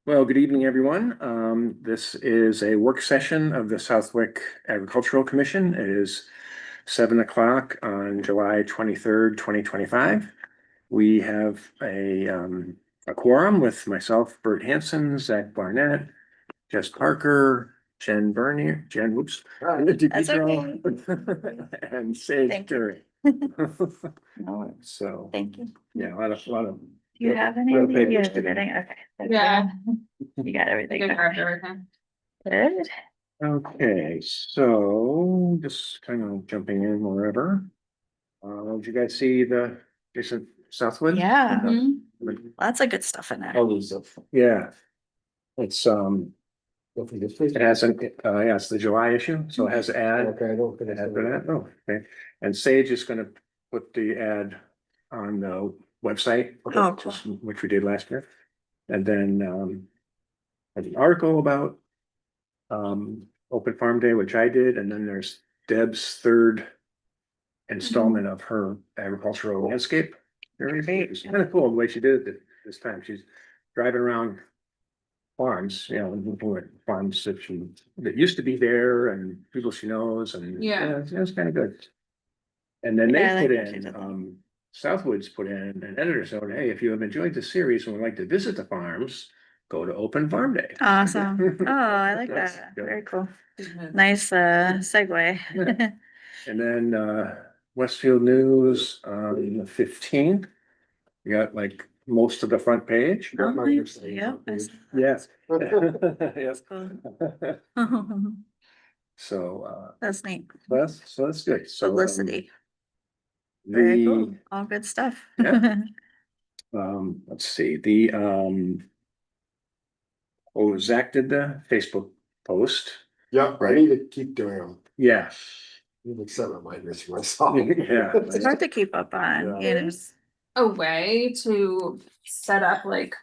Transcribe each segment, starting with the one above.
Well, good evening, everyone. This is a work session of the Southwick Agricultural Commission. It is 7 o'clock on July 23rd, 2025. We have a quorum with myself, Bert Hanson, Zach Barnett, Jess Parker, Jen Bernier, whoops, That's okay. and Sage Thank you. Dury. No, So, thank you. yeah, a lot of. Do you have any? Well, idea? papers You have today. everything? Okay. That's Yeah. good. You got everything. I grabbed everything. Good. Okay, so just kind of jumping in wherever. Did you guys see the Jason Southwood? Yeah. Mhm. Lots of good stuff in there. Oh, yeah. It's it has an yeah, it's the July issue, so it has an ad. Okay, I don't. An ad for that. Oh, okay. And Sage is gonna put the ad on the website. Oh, cool. Which we did last year. And then there's an article about Open Farm Day, which I did, and then there's Deb's third installment of her agricultural landscape. It's kind of cool the way she did it this time. She's driving around farms, looking at farms that used to be there and people she knows, and Yeah. it was kind of good. And then they Yeah, I like put how she in, did that. Southwoods put in an editor note, hey, if you have enjoyed the series and would like to visit the farms, go to Open Farm Day. Awesome. Oh, I like That's that. good. Very cool. Mhm. Nice segue. Yeah. And then Westfield News on the 15th. You got like most of the front page. Oh, my nice. understanding Yep. of Yes. That's Yes. cool. So That's neat. that's good. So Publicity. Very cool. the All good stuff. Yeah. Let's see, Zach did the Facebook post. Yeah, I Right. need to keep doing them. Yeah. I need to set reminders for myself. Yeah. It's hard to keep up on, you know. There's a way to set up like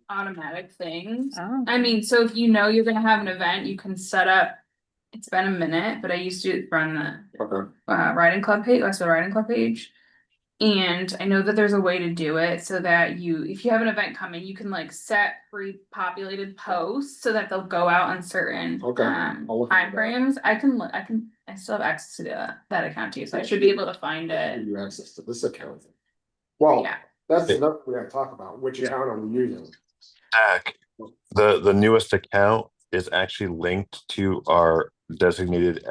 automatic things. Oh. I mean, so if you know you're gonna have an event, you can set up. It's been a minute, but I used to run the Okay. riding club page, Westwood Riding Club page. And I know that there's a way to do it so that if you have an event coming, you can like set pre-populated posts so that they'll go out on certain Okay, I'll look into time that. frames. I still have access to that account too, so I should be able to find it. Give you access to this account. Well, Yeah. that's enough we gotta talk about, which Yeah. account are we using? Zach, the newest account is actually linked to our designated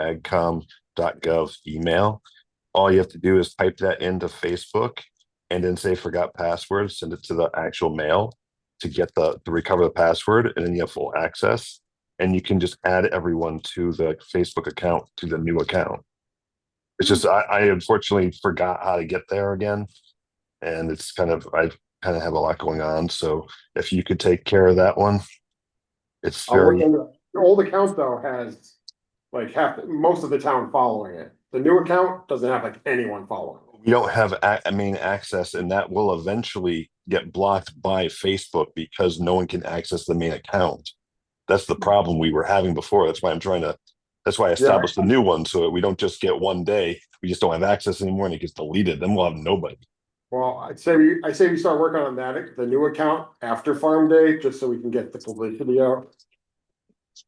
agcom.gov email. All you have to do is type that into Facebook and then say forgot password, send it to the actual mail to get to recover the password, and then you have full access. And you can just add everyone to the Facebook account to the new account. It's just I unfortunately forgot how to get there again. And it's I kind of have a lot going on. So if you could take care of that one, it's I'll look very, into it. The old account though has like most of the town following it. The new account doesn't have like anyone following. we don't have main access, and that will eventually get blocked by Facebook because no one can access the main account. That's the problem we were having before. That's why I established a new one, so we don't just get one day, we just don't have access anymore and it gets deleted, then we'll have nobody. Well, I say we start working on that, the new account after Farm Day, just so we can get the publicity out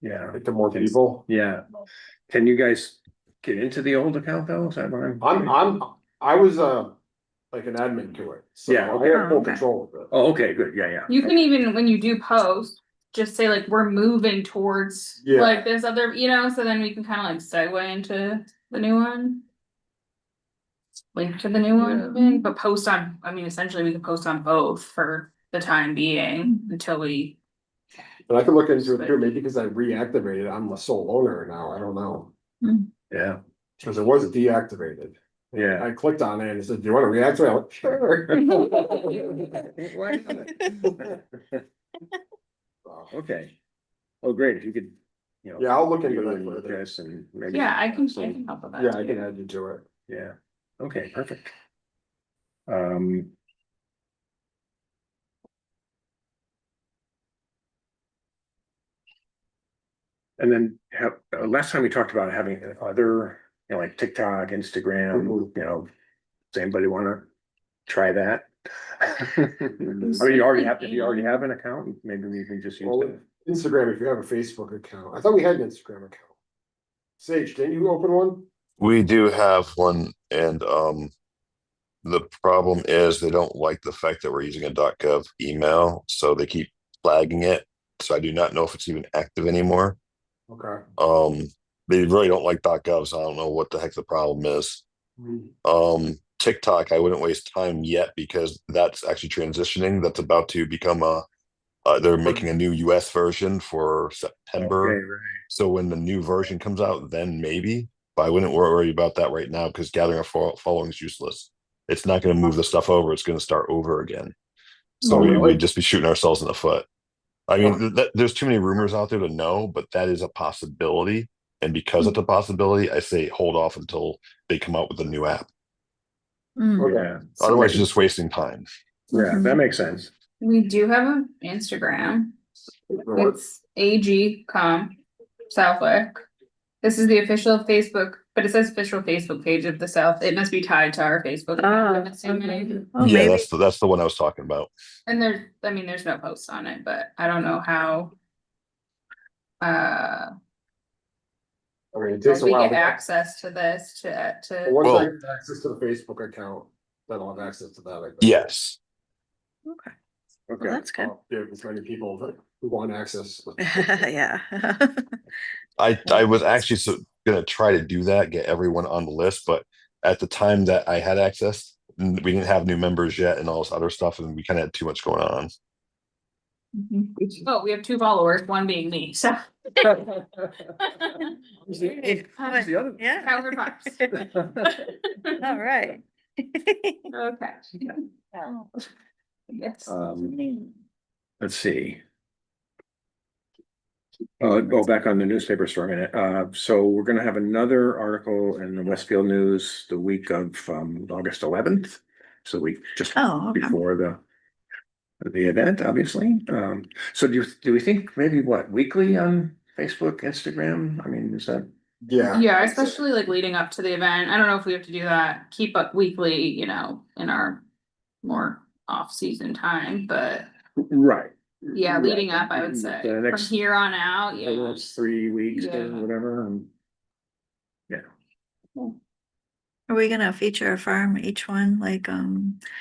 Yeah. to more people. Yeah. Can you guys get into the old account though? Is that what I was like an admin to it, so Yeah, I okay. have full Okay. control of it. Oh, okay, good. Yeah. You can even, when you do post, just say like, we're moving towards Yeah. like this other, so then we can kind of like segue into the new one. Link to the new one, even, but essentially we can post on both for the time being until we. And I can look into it too, maybe because I reactivated, I'm the sole owner now, I don't know, Yeah. because it was deactivated. Yeah. I clicked on it and it said, do you wanna reactivate? I went, sure. So, Okay. Oh, great. If you could, Yeah, I'll look into you that and further. Jess and maybe. Yeah, I can help with that. Yeah, I too. can add you to it. Yeah. Okay, perfect. And then last time we talked about having other, like TikTok, Instagram, Mhm. does anybody want to try that? I mean, you already have, if you already have an account, maybe we can just use Well, it. Instagram, if you have a Facebook account, I thought we had an Instagram account. Sage, didn't you open one? We do have one, and the problem is they don't like the fact that we're using a .gov email, so they keep flagging it. So I do not know if it's even active anymore. Okay. They really don't like .gov, so I don't know what the heck the problem is. TikTok, I wouldn't waste time yet because that's actually transitioning. That's about to become they're making a new US version for September. Okay, right. So when the new version comes out, then maybe. But I wouldn't worry about that right now because gathering a following is useless. It's not going to move the stuff over. It's going to start over again. So Oh, really? we'd just be shooting ourselves in the foot. I mean, Huh. there's too many rumors out there to know, but that is a possibility. And because it's a possibility, I say hold off until they come out with a new app. Mm. Yeah, Otherwise, you're just wasting time. yeah, that makes sense. We do have an Instagram. What? It's AG.com Southwick. This is the official Facebook, but it says official Facebook page of the South. It must be tied to our Facebook. account, I'm assuming. Oh, Yeah, maybe. that's the one I was talking about. And there's no posts on it, but I don't know how. I mean, it takes a We while. get access to this to. Once Well- I get access to the Facebook account, then I'll have access to that. I think. Yes. Okay, Okay, well, that's good. I'll give as many people who want access. Yeah. I was actually gonna try to do that, get everyone on the list, but at the time that I had access, we didn't have new members yet and all this other stuff, and we kind of had too much going on. Oh, we have 2 followers, one being me, so. Who's the other? Yeah. Howard Fox. All right. Okay. Yes. Let's see. Go back on the newspaper for a minute. So we're gonna have another article in the Westfield News the week of August 11th. So we just Oh, okay. before the event, obviously. So do we think maybe weekly on Facebook, Instagram? I mean, is that? Yeah. Yeah, especially like leading up to the event. I don't know if we have to do that, keep up weekly, you know, in our more off-season time, but Right. yeah, leading up, I would say. The From next, here on out, the yeah. next 3 weeks or Yeah. whatever. Yeah, Are we gonna feature a farm each one? Like,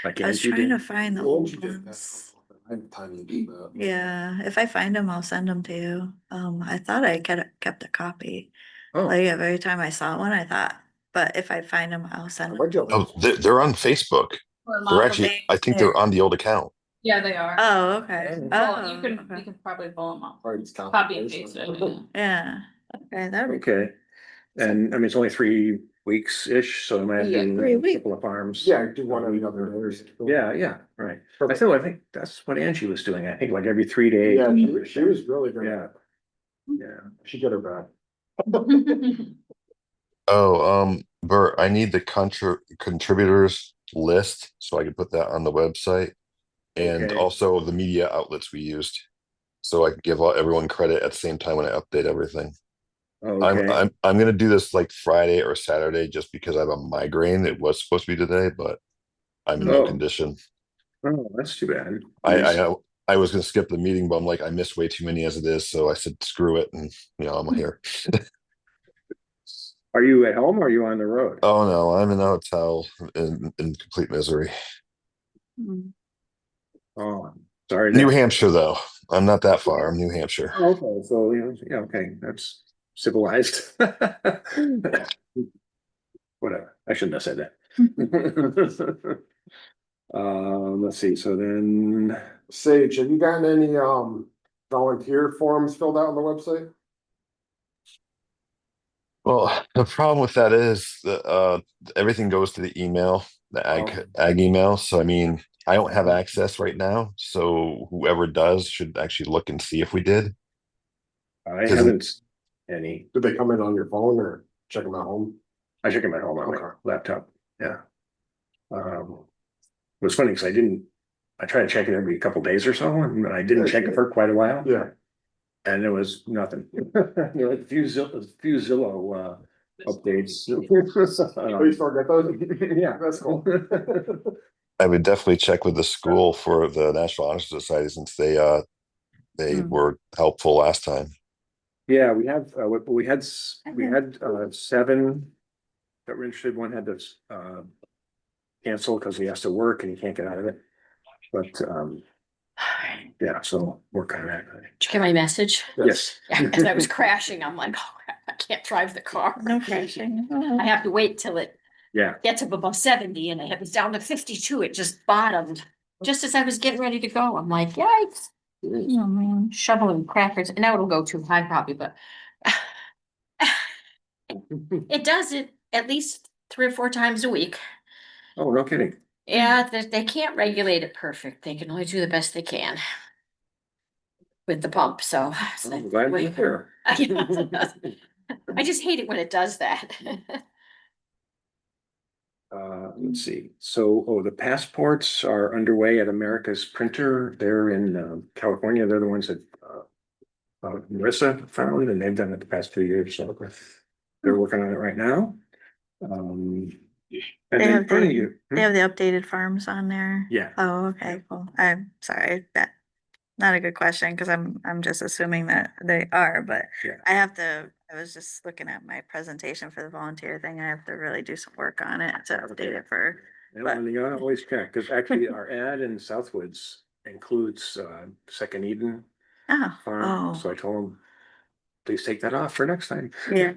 like I was Angie trying to did. find the Well, old you did that. ones. I have time to do that. Yeah, if I find them, I'll send them to you. I thought I kept a copy. Oh, Like every time I saw one, I thought, but if I find them, I'll send them. Where'd you- Oh, they're on Facebook. Or They're log actually, them. I think they're on the old account. Yeah, they are. Oh, okay. Well, you Oh, can, okay. we can probably pull them off. All right, it's Copy and paste it. Yeah, okay, that'd be. okay. And I mean, it's only 3 weeks-ish, so I might Yeah, do 3 a weeks. couple of farms. Yeah, do one every other day. Yeah, right. I think that's what Angie was doing. I think like every 3 days. Yeah, she was really good. Yeah. Yeah. She get her back. Oh, Bert, I need the contributors list so I can put that on the website. And Okay. also the media outlets we used. So I can give everyone credit at the same time when I update everything. Okay, I'm gonna do this like Friday or Saturday just because I have a migraine. It was supposed to be today, but I'm in no Oh. condition. oh, that's too bad. I was gonna skip the meeting, but I'm like, I missed way too many as it is, so I said screw it, and I'm here. Are you at home or are you on the road? Oh no, I'm in a hotel in complete misery. Mm. Oh, sorry. New Hampshire though. I'm not that far. I'm New Hampshire. Okay, so, yeah, okay, that's civilized. Whatever, I shouldn't have said that. Let's see, so then, Sage, have you gotten any volunteer forms filled out on the website? Well, the problem with that is that everything goes to the email, the ag email. So I mean, I don't have access right now. So whoever does should actually look and see if we did. I haven't any, Did they come in on your phone or check them at home? I check them at home on my Okay. laptop, yeah. It was funny because I try to check it every couple days or so, and I didn't check it for quite a while. Yeah. And there was nothing. There were a few Zillow updates. Oh, you still got those? Yeah. That's cool. I would definitely check with the school for the National Honor Society since they Hmm. were helpful last time. Yeah, we have, we had, we had, 7 that were interested. One had to, cancel because he has to work and he can't get out of it. But, yeah, so working on that. Did you get my message? Yes. As I was crashing, I'm like, oh, crap, I can't drive the car. No crashing. I have to wait till it Yeah, gets up above 70 and it was down to 52. It just bottomed. Just as I was getting ready to go, I'm like, yikes. Oh, man. Shoveling crackers, and now it'll go too high probably, but it does it at least 3 or 4 times a week. oh, no kidding. Yeah, they can't regulate it perfect. They can only do the best they can with the pump, so. it's I'm like, glad wait. we're there. I just hate it when it does that. Let's see, so, the passports are underway at America's Printer. They're in, California. They're the ones that, Marissa found, and they've done it the past 2 years, so they're working on it right now. And They then have funny, the, they have the updated farms on there. Yeah. Oh, okay, cool. I'm sorry, that, not a good question, because I'm just assuming that they are, but Yeah. I was just looking at my presentation for the volunteer thing. I have to really do some work on it to update it for, And you gotta always check, because actually our ad in Southwoods includes, Second Eden Farm, so oh, I told them, please take that off for next time. Yeah.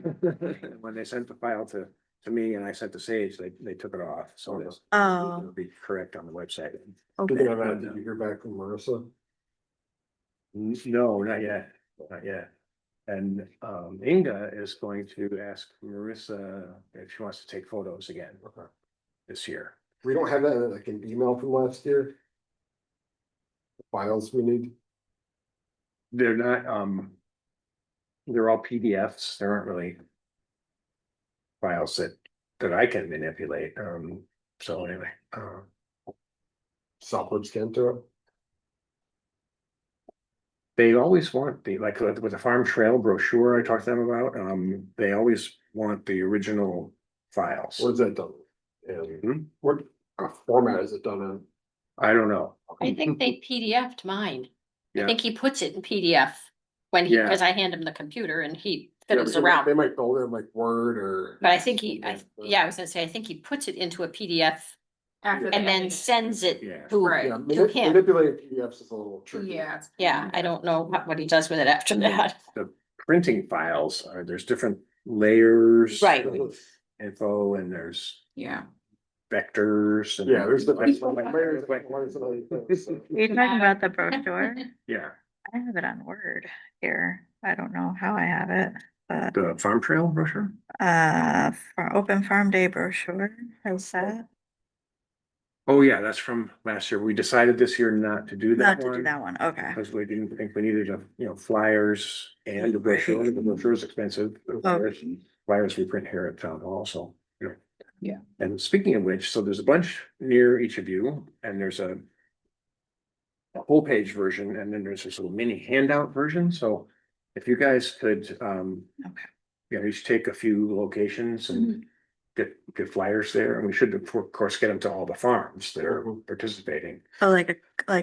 When they sent the file to me and I sent to Sage, they took it off, so it'll oh, be correct on the website. Speaking okay. of that, did you hear back from Marissa? No, not yet, not yet. And, Inga is going to ask Marissa if she wants to take photos again this year. We don't have that like an email from last year. The files we need. They're not, they're all PDFs. There aren't really files that I can manipulate. So anyway, Southwood scan to it. they always want like with the farm trail brochure I talked to them about, they always want the original files. Where's that done? And what format is it done in? I don't know. I think they PDF'd mine. I Yeah. think he puts it in PDF when he, Yeah. because I hand him the computer and he Yeah, fiddles but they around. might build it in like Word or. But I think I was gonna say, I think he puts it into a PDF After they and then edit it. sends it Yeah. to, Right. Yeah, to him. manipulating PDFs is a little tricky. Yeah. it's- Yeah, I don't know what he does with it after that. The printing files are, there's different layers. Right. of Info, and there's Yeah. vectors. And Yeah, there's the. Like- You're talking about the brochure? Yeah, I have it on Word here. I don't know how I have it, but, the farm trail brochure. for Open Farm Day brochure, has that? Oh, yeah, that's from last year. We decided this year not to do that Not to one. do that one, okay. Because we didn't think we needed flyers and the brochure. The brochure is expensive. The Flyers we print here at town hall, so, Yeah. And speaking of which, so there's a bunch near each of you, and there's a full page version, and then there's this little mini handout version, so if you guys could, Okay. each take a few locations and get flyers there, and we should, of course, get them to all the farms that are participating. Oh, like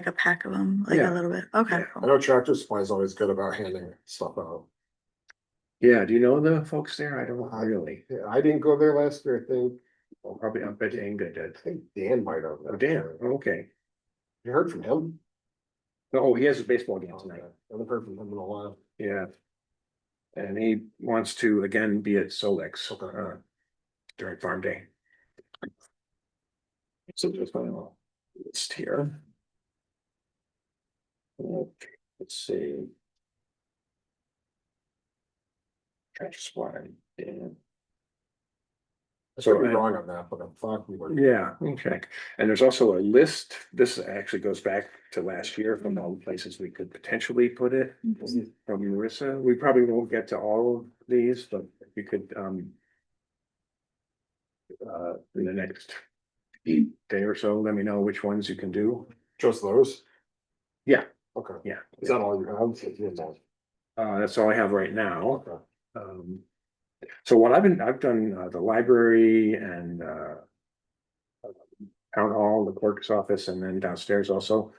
a pack of them, like Yeah. a little bit, okay. Yeah. I cool. know Tractor Supply is always good about handing stuff out. Yeah, do you know the folks there? I don't really. Yeah, I didn't go there last year, I think. Well, probably, I bet Inga did. I think Dan might have. Oh, damn, okay. You heard from him? Oh, he has a baseball game tonight. I haven't heard from him in a while. Yeah. And he wants to again be at Solex, during farm day. So just my little list here. Okay, let's see. Tractor Supply, yeah. I could be So, wrong on that, but I thought we were. Yeah, okay. And there's also a list. This actually goes back to last year from all the places we could potentially put it. From Marissa, we probably won't get to all of these, but if you could, in the next day or so, let me know which ones you can do. Just those? Yeah. Okay. Yeah. Is that all you have? That's all I have right now. Okay. So what I've done, the library and, town hall, the clerk's office, and then downstairs also.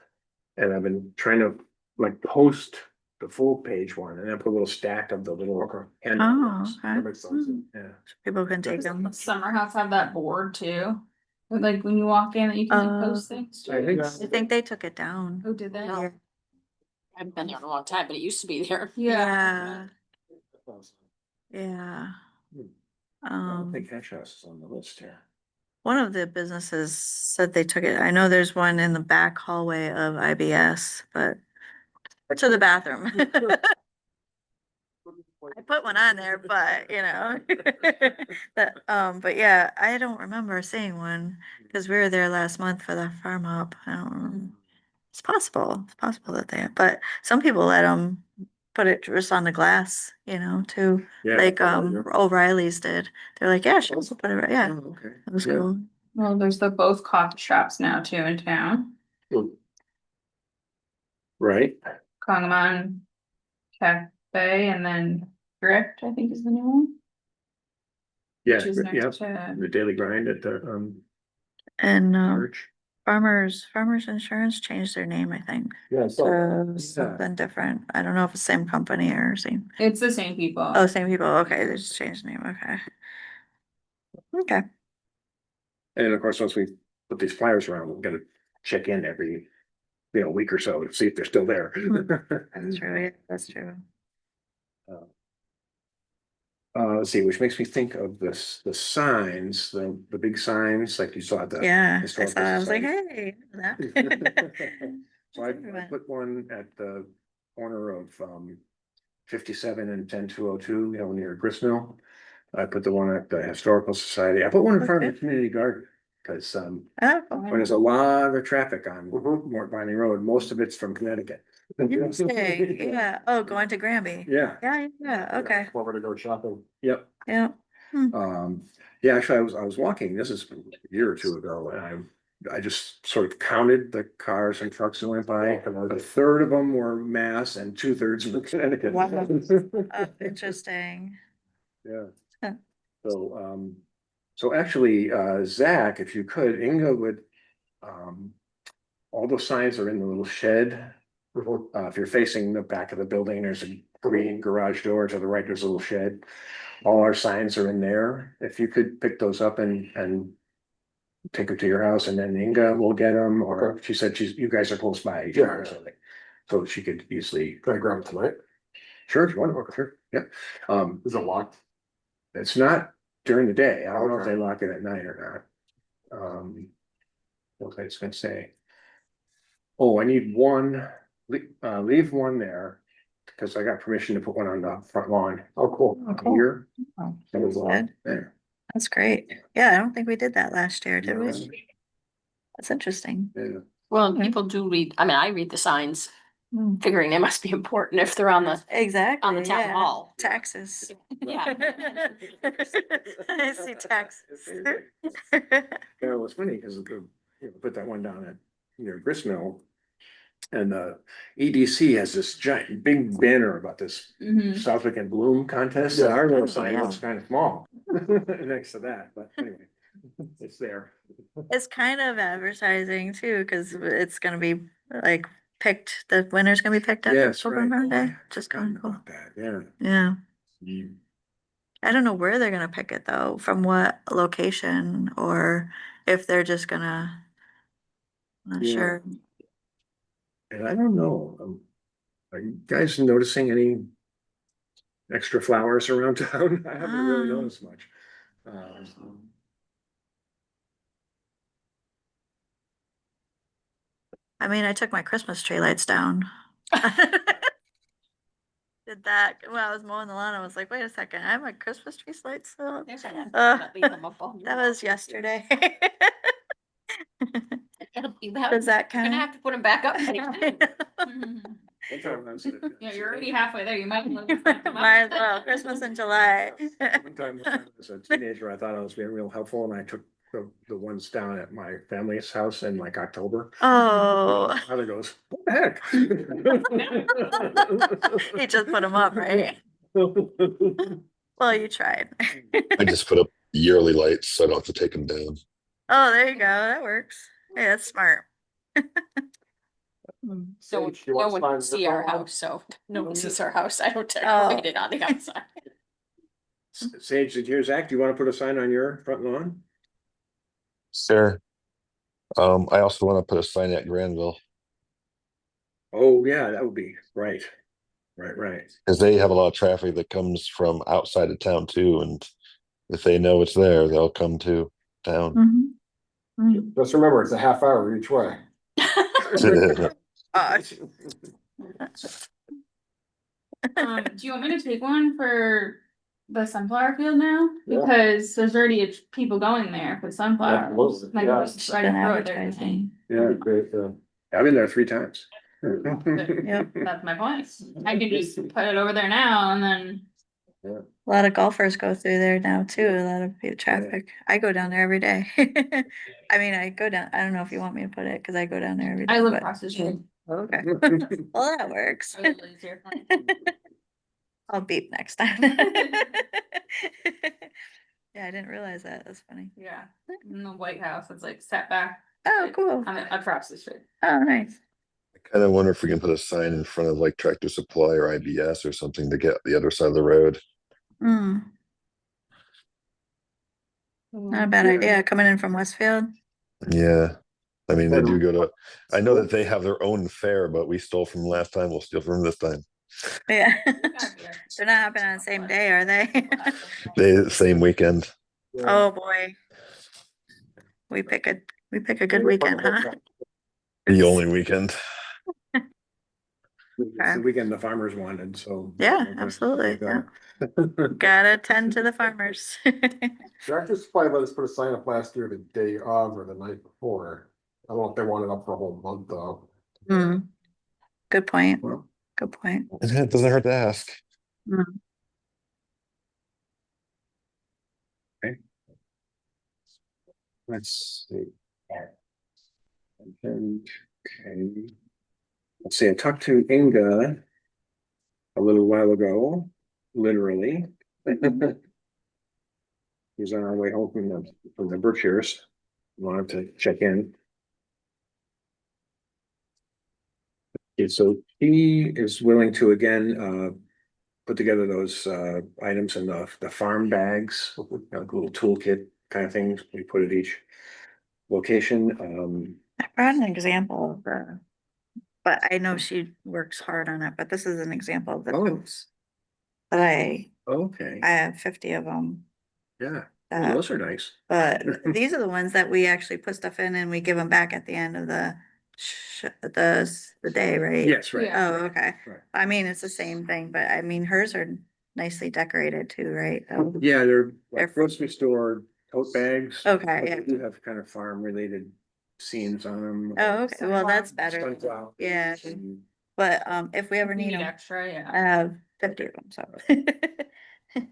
And I've been trying to like post the full page one and then put a little stack of the little. Okay. handout Oh, ones. okay. That makes sense. Yeah. People can take them. Summer house have that board too, like when you walk in, that you can like, post things. I think. I think they took it down. Oh, did they? No. Yeah. I haven't been there in a long time, but it used to be there. Yeah, yeah. I don't think Cash House is on the list here. One of the businesses said they took it. I know there's one in the back hallway of IBS, but to the bathroom. I put one on there, but you know, that, but yeah, I don't remember seeing one because we were there last month for the farm up. I don't know. It's possible that they, but some people let them put it just on the glass, you know, too. Yeah. Like, O'Reilly's did. They're like, yeah, sure, we'll put it right, yeah. Oh, okay. It was Yeah. cool. Well, there's the both coffee shops now too in town. Right, Congamon Cafe and then Drift, I think is the new one. yeah, Which is yeah, next to, the daily grind at the, And, church. Farmers Insurance changed their name, I think. Yeah, so, So something different. I don't know if it's the same company or same. it's the same people. Oh, same people. Okay, they just changed the name. Okay. Okay. And of course, once we put these flyers around, we're gonna check in every, week or so to see if they're still there. That's true. Yeah, that's true. Let's see, which makes me think of this, the signs, the big signs, like you saw at the. Yeah, I Historical saw, I was like, Society. hey. that. So I put one at the corner of, 57 and 10202, near Gristmill. I put the one at the Historical Society. I put one in front of the community garden, cause, Oh, when there's a lot of traffic on Mhm. Mort Viney Road, most of it's from Connecticut. interesting. Yeah. Oh, going to Granby. Yeah, Yeah, okay. We're gonna go shopping. yep. Yeah. Yeah, actually, I was walking, this is a year or two ago, and I just sort of counted the cars and trucks that went by. A third of them were Mass and 2/3 were Connecticut. Wow. Oh, interesting. Yeah. Huh. So actually, Zach, if you could, Inga would, all those signs are in the little shed. If you're facing the back of the building, there's a green garage door. To the right, there's a little shed. All our signs are in there. If you could pick those up and take them to your house, and then Inga will get them, or she said you guys are close by. Yeah. Or something. So she could easily, Can I grab it tonight? sure, if you want to, sure, yeah. Is it locked? It's not during the day. I don't know if Okay. they lock it at night or not. What was I just gonna say? Oh, I need one, leave one there, because I got permission to put one on the front lawn Oh, cool. Oh, cool. here. Oh, That was good. there. That's great. Yeah, I don't think we did that last year, did we? No. That's interesting. Yeah. Well, and Okay. people do read, I mean, I read the signs, Hmm. figuring they must be important if they're on the, Exactly. on the town yeah. hall. Taxes. Yeah. I see taxes. Yeah, it was funny because put that one down at Gristmill. And the EDC has this giant big banner about this Mhm. Southwick and Bloom contest. And our little sign yeah. looks kind of small next to that, but anyway, it's there. It's kind of advertising too, because it's gonna be like picked, the winner's gonna be picked up. Yes, Open right. Farm Day. Forgotten Just kind of cool. about that, yeah. Yeah. You- I don't know where they're gonna pick it though, from what location, or if they're just gonna. Not Yeah. sure. And I don't know, are you guys noticing any extra flowers around town? I haven't really Um, noticed much. I mean, I took my Christmas tree lights down. Did that, when I was mowing the lawn, I was like, wait a second, I have my Christmas tree lights still? There's one. Uh, Leave them up on your That wall. was yesterday. You have- Does that You're gonna have count? to put them back up. Yeah, you're already halfway there, you might. Might as well, Christmas in July. One time when I was a teenager, I thought I was being real helpful and I took the ones down at my family's house in like October. Oh, My Mother goes, what the heck? he just put them up, right? Well, you tried. I just put up yearly lights, so I don't have to take them down. Oh, there you go. That works. Yeah, that's smart. So Sage, you no want one signs can in see the our front? house, so no one sees our house. I don't Oh. decorate it on the outside. Sage, did you, Zach, do you wanna put a sign on your front lawn? Sure. I also want to put a sign at Granville Oh, yeah, that would be, right. Right. because they have a lot of traffic that comes from outside of town too. And if they know it's there, they'll come to town. Just remember, it's a half hour each way. Gosh. Do you want me to take one for the sunflower field now? Yeah. Because there's already people going there for sunflowers. Absolutely, Like, yeah. just right in front of their thing. Yeah, Great, yeah. I've been there 3 times. Yep. That's my point. I could just put it over there now and then. A lot of golfers go through there now too, a lot of traffic. I go down there every day. I mean, I go down, I don't know if you want me to put it, cause I go down there every day. I live but- across the street. Okay, well, that works. A little easier for me. I'll beep next time. Yeah, I didn't realize that, that's funny. Yeah, in the White House, it's like set back. Oh, cool. I'm across the street. Oh, nice. I kind of wonder if we can put a sign in front of like Tractor Supply or IBS or something to get the other side of the road. Hmm, not a bad idea, coming in from Westfield. Yeah. I mean, they do go to, I know that they have their own fair, but we stole from last time. We'll steal from this time. Yeah. They're not happening on the same day, are they? They, same weekend. Oh, boy. We pick a good weekend, huh? The only weekend. It's the weekend the farmers wanted, so. Yeah, absolutely, yeah. Gotta tend to the farmers. Tractor Supply let us put a sign up last year the day of or the night before. I don't know if they want it up for a whole month though. Hmm. Good point, Well, good point. It doesn't hurt to ask. let's see. And, okay. Let's see, I talked to Inga a little while ago, literally. He's on our way home from the Berkshires. Wanted to check in. Okay, so he is willing to again put together those items in the farm bags, like a little toolkit kind of things we put at each location. I brought an example of but I know she works hard on it, but this is an example of the Oh. totes. But I Okay, have 50 of them. yeah, oh, those are nice. But these are the ones that we actually put stuff in and we give them back at the end of the day, right? Yes, right. Yeah. Oh, okay. Right. I mean, it's the same thing, but I mean, hers are nicely decorated too, right? So- Yeah, they're They're- like grocery store tote bags. Okay, but yeah. They do have kind of farm related scenes on them. Oh, okay, well, that's better. Sunflower. Yeah, and- but if we ever You need need them, extra, I yeah. have 50 of them, so.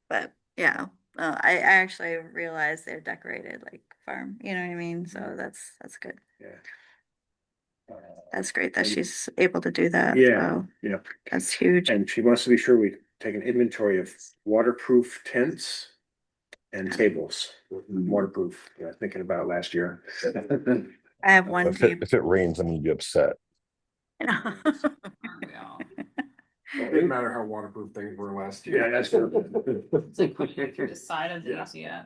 But yeah, I actually realized they're decorated like farm, you know what I mean? So that's good. Yeah. That's great that she's able to do that. Yeah, So yeah, that's huge. and she wants to be sure we take an inventory of waterproof tents and tables, waterproof, thinking about last year. I have one table. If it rains, I'm gonna be upset. Aren't we all? It didn't matter how waterproof things were last year. Yeah, that's true. It's like putting it through the side of the Yeah. ACF.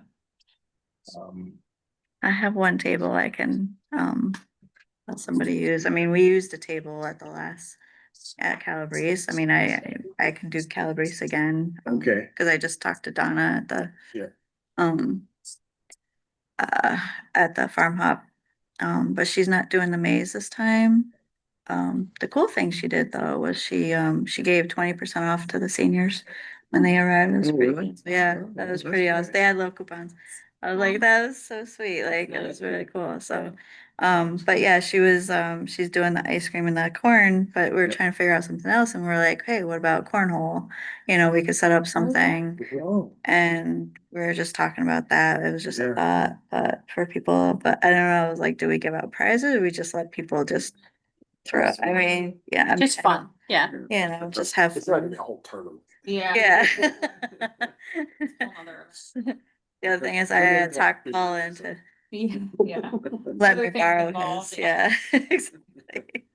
I have one table I can let somebody use. I mean, we used a table at the last at Calabrese. I mean, I can do Calabrese again. Okay. Cause I just talked to Donna at the Yeah. At the farm hop. But she's not doing the maze this time. The cool thing she did though was she gave 20% off to the seniors when they arrived. It was Oh, pretty- really? Yeah, Oh, that was that's pretty awesome. nice. They had little coupons. I was like, that was so sweet. Like, it was really cool. So, but yeah, she's doing the ice cream and the corn, but we were Yeah. trying to figure out something else and we're like, hey, what about cornhole? You know, we could set up something. Oh, And we were just talking about that. It was just a Yeah. thought, but for people, but I don't know, I was like, do we give out prizes or we just let people just throw? I mean, yeah. I'm Just fun, yeah. You know, just have. It's not gonna be a whole tournament. Yeah. Yeah. Whole other- The other thing is I talked Paul into Yeah. let Other me things borrow involved, his, yeah. Exactly.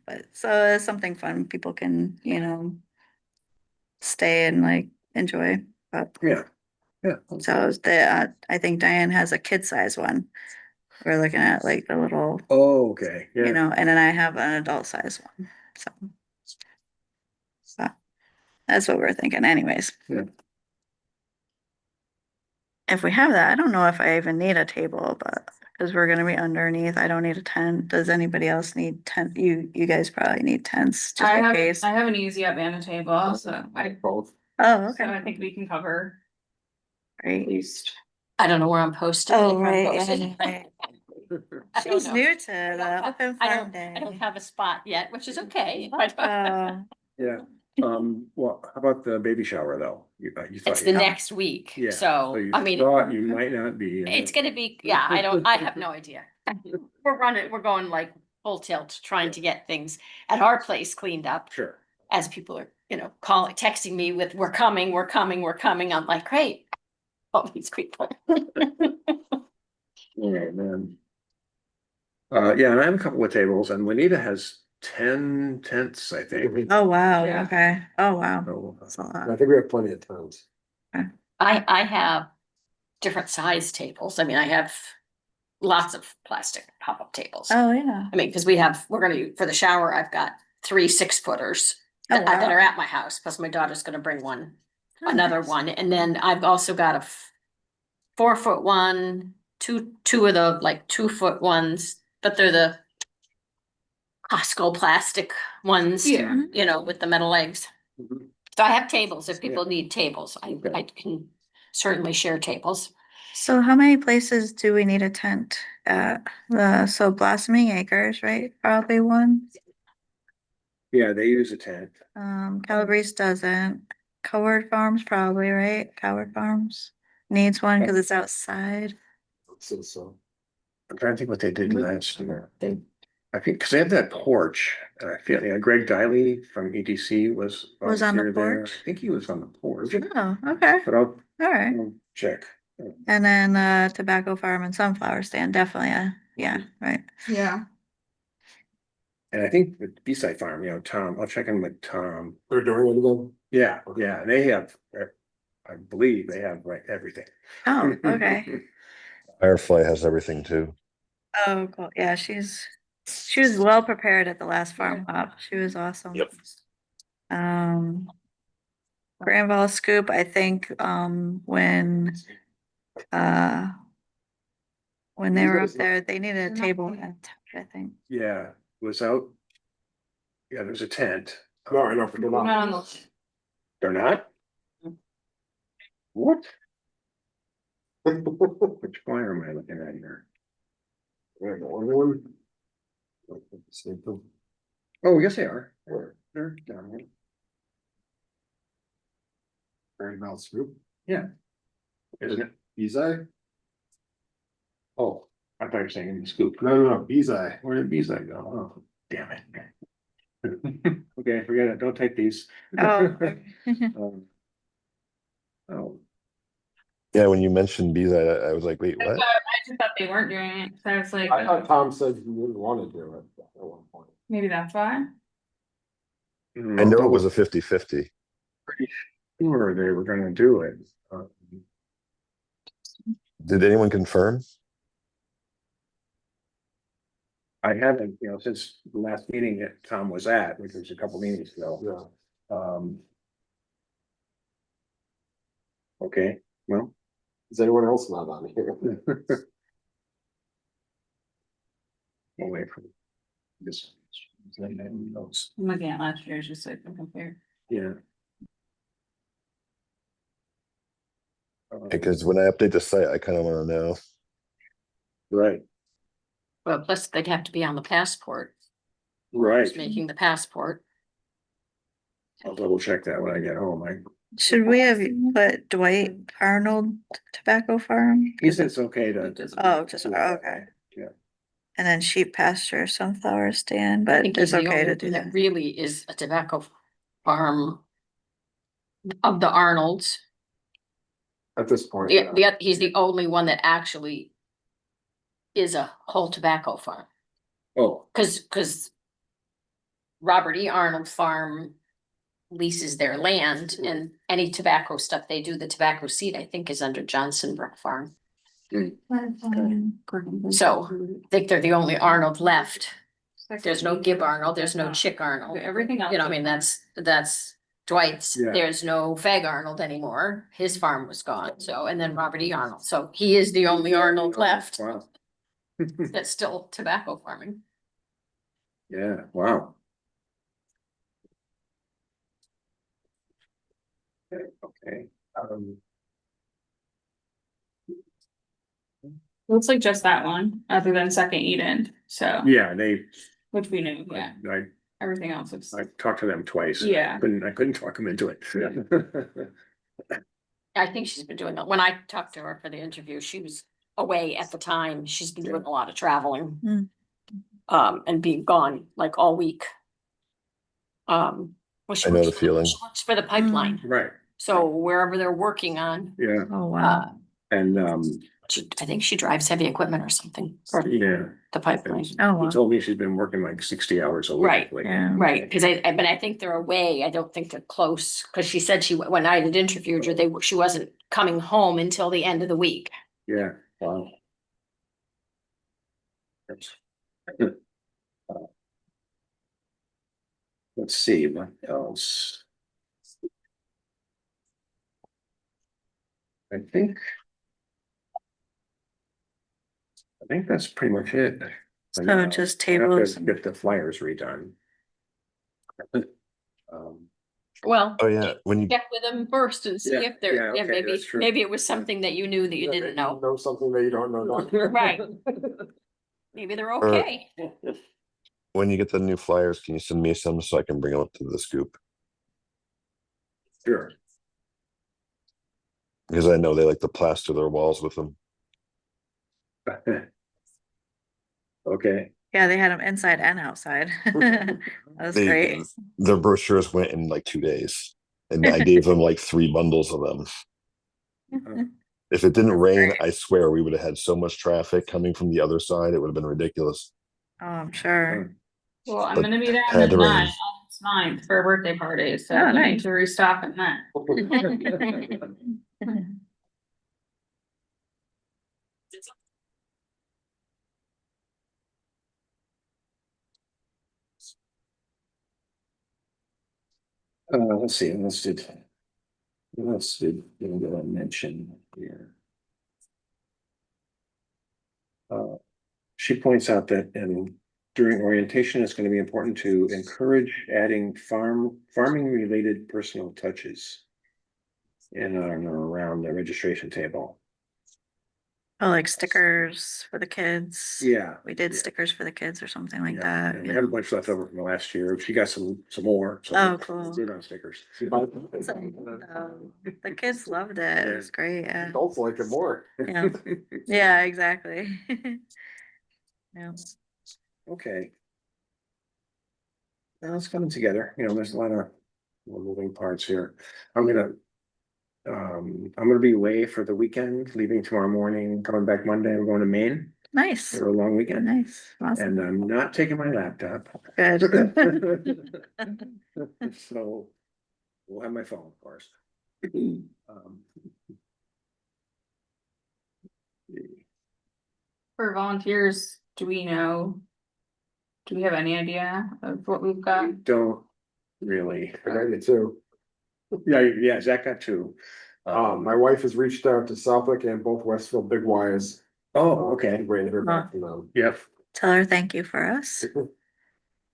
But so it's something fun people can, stay and like enjoy, but Yeah, so I think Diane has a kid size one. We're looking at like the little, oh, okay, yeah. and then I have an adult size one, so. So that's what we're thinking anyways. Yeah. If we have that, I don't know if I even need a table, but because we're gonna be underneath, I don't need a tent. Does anybody else need tent? You guys probably need tents just I in have, case. I have an easy up and a table, so Both. Oh, so I okay, think we can cover at great. least. I don't know where I'm posted. Oh, if I'm right, posted. yeah, right. I don't She's know. new to the open I farm don't day. have a spot yet, which is okay. but- Yeah, well, how about the baby shower though? You thought It's the you- next week, Yeah. so, you I mean, thought you might not be. it's gonna be, yeah, I have no idea. We're going like full tilt, trying to get things at our place cleaned up. Sure. As people are, calling, texting me with, we're coming, we're coming, we're coming. I'm like, great. All these people. All right, man. Yeah, and I have a couple of tables and Juanita has 10 tents, I think. Oh, wow, Yeah. okay. Oh, wow. So, That's a I lot. think we have plenty of towns. I have different size tables. I mean, I have lots of plastic pop-up tables. Oh, yeah. I mean, because we're gonna, for the shower, I've got 3 6-footers Oh, that are wow. at my house, plus my daughter's gonna bring another one, and then I've also got a 4-foot one, two of the like 2-foot ones, but they're the Costco plastic ones, Yeah. with the metal legs. Mhm. So I have tables, if people need tables, Okay. I can certainly share tables. So how many places do we need a tent at? So Blossoming Acres, right? Probably one. Yeah, they use a tent. Calabrese doesn't. Coward Farms probably, right? Coward Farms needs one because it's outside. So. I'm trying to think what they did last year. I think, because they had that porch, and I feel, Greg Diley from EDC was. Was on the volunteer there. porch? I think he was on the porch, Oh, okay, but I'll all right. check. And then Tobacco Farm and Sunflower Stand, definitely, yeah, right. Yeah. And I think the B-side farm, Tom, I'll check in with Tom. They're doing it again? Yeah, they have, I believe they have like everything. Oh, okay. Firefly has everything too. Oh, cool. Yeah, she was well prepared at the last farm hop. She was awesome. Yep. Granville Scoop, I think, when they were up there, they needed a table and I think. Yeah, was out. Yeah, there's a tent. No, I know, forget Not on about. the- They're not? What? Which flyer am I looking at here? Same thing. Oh, yes, they are. They're down here. Very well, Scoop. Yeah. Isn't it? Bezai? Oh, I thought you were saying in the scoop. No, Bezai. Where did Bee's go? Oh, damn it. Okay, forget it. Don't take these. Oh. Um, Oh, Yeah, when you mentioned bees, I was like, wait, I what? just thought they weren't doing it, so I was like, I thought Tom said he didn't want to do it at one point. maybe that's why. I know it was a 50-50. Sure, they were gonna do it. Did anyone confirm? I haven't, since the last meeting that Tom was at, which was a couple meetings ago. Yeah. Okay, well. Is anyone else not on here? We'll wait for this. Notes. I'm looking at last year's just so I can compare. Yeah. Because when I update the site, I kind of want to know. Right, Well, plus they'd have to be on the passport, right. who's making the passport. I'll double check that when I get home. Should we have put Dwight Arnold Tobacco Farm? He said it's okay to. Oh, just, okay. Yeah. And then sheep pasture, sunflower stand, I but think it's he's the okay only to one do that that. really is a tobacco farm of the Arnolds. At this point. yeah. He's the only one that actually is a whole tobacco farm. Oh, Cause Robert E. Arnold Farm leases their land and any tobacco stuff they do, the tobacco seed, I think, is under Johnson Brook Farm. So I think they're the only Arnold left. There's no Gib Arnold, there's no Chick Arnold. Everything else. You know, I mean, that's Dwight's. Yeah. There's no Fag Arnold anymore. His farm was gone. So, and then Robert E. Arnold. So he is the only Arnold left wow. that's still tobacco farming. Yeah, wow. Okay, Looks like just that one, other than Second Eden, so, yeah, they, which we knew, yeah, I, everything else looks. I talked to them twice. Yeah. I couldn't talk them into it. I think she's been doing, when I talked to her for the interview, she was away at the time. She's been doing a lot of traveling. Mm. And being gone like all week. Well, she I know works the for- feeling. She works for the pipeline, Right, so wherever they're working on, yeah, Oh, wow. and, I think she drives heavy equipment or something for yeah. the pipeline. Oh, She wow. told me she's been working like 60 hours a week. Right, lately. Yeah. Right, cause but I think they're away. I don't think they're close, cause she said when I had interviewed her, she wasn't coming home until the end of the week. Yeah, wow. Let's see, what else? I think that's pretty much it. So And, just I have to tables and- Get the flyers redone. Well, Oh, yeah, when you, check with them first and see Yeah, if they're, yeah, yeah, okay, maybe, that's true. maybe it was something that you knew that you didn't know. Know something that you don't know. Right. Maybe they're okay. when you get the new flyers, can you send me some so I can bring them up to the scoop? Sure. Because I know they like to plaster their walls with them. Okay. Yeah, they had them inside and outside. That was They- great. Their brochures went in like 2 days. And I gave them like 3 bundles of them. If it didn't That's rain, great. I swear we would have had so much traffic coming from the other side. It would have been ridiculous. Oh, I'm sure. Well, I'm But gonna be there on had the to rain. 9th for a birthday party, so Oh, I need nice. to restock on that. Let's see, what else did I mention here? She points out that during orientation, it's gonna be important to encourage adding farming related personal touches in or around the registration table. Oh, like stickers for the kids. Yeah. We did yeah. stickers for the kids or something like Yeah, that. and we yeah. had a bunch left over from the last year. She got some more. so Oh, we cool. did on stickers. So, the kids loved it. It was great. Yeah. Adults like it more. Yeah. Yeah, exactly. Yeah. Okay. Now it's coming together, there's a lot of moving parts here. I'm gonna be away for the weekend, leaving tomorrow morning, coming back Monday, I'm going to Maine Nice. for a long weekend. Nice. Awesome. And I'm not taking my laptop. Good. So we'll have my phone, of course. Um, For volunteers, do we have any idea of what we've got? Don't really. I got you too. Yeah, Zach got two. My wife has reached out to Southwick and both Westfield Big Wires. Oh, okay, Waiting to hear back from them. yep. Tell her thank you for us.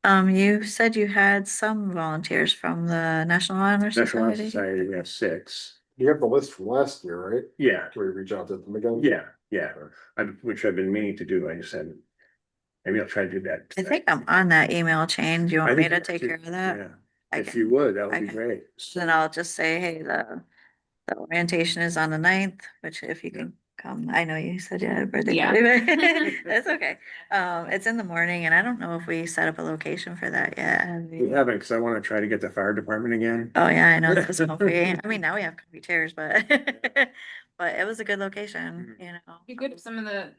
You said you had some volunteers from the National Honor National Honor Society. Society, we have 6. You have the list from last year, right? Yeah, Can we reach out to them again? yeah, which I've been meaning to do, I just said. Maybe I'll try to do that. I think I'm on that email chain. Do you I want me think to take too, care of that? yeah. I If can- you would, that would I be can- great. Then I'll just say, hey, the orientation is on the 9th, which if you Yeah. can come, I know you said you had a birthday Yeah. party, but it's okay. It's in the morning and I don't know if we set up a location for that yet. have We we? haven't, because I want to try to get the fire department again. Oh, yeah, I know. That's comfy. I mean, now we have comfy chairs, but but it was a good location, Mhm. you know. Be good if some of the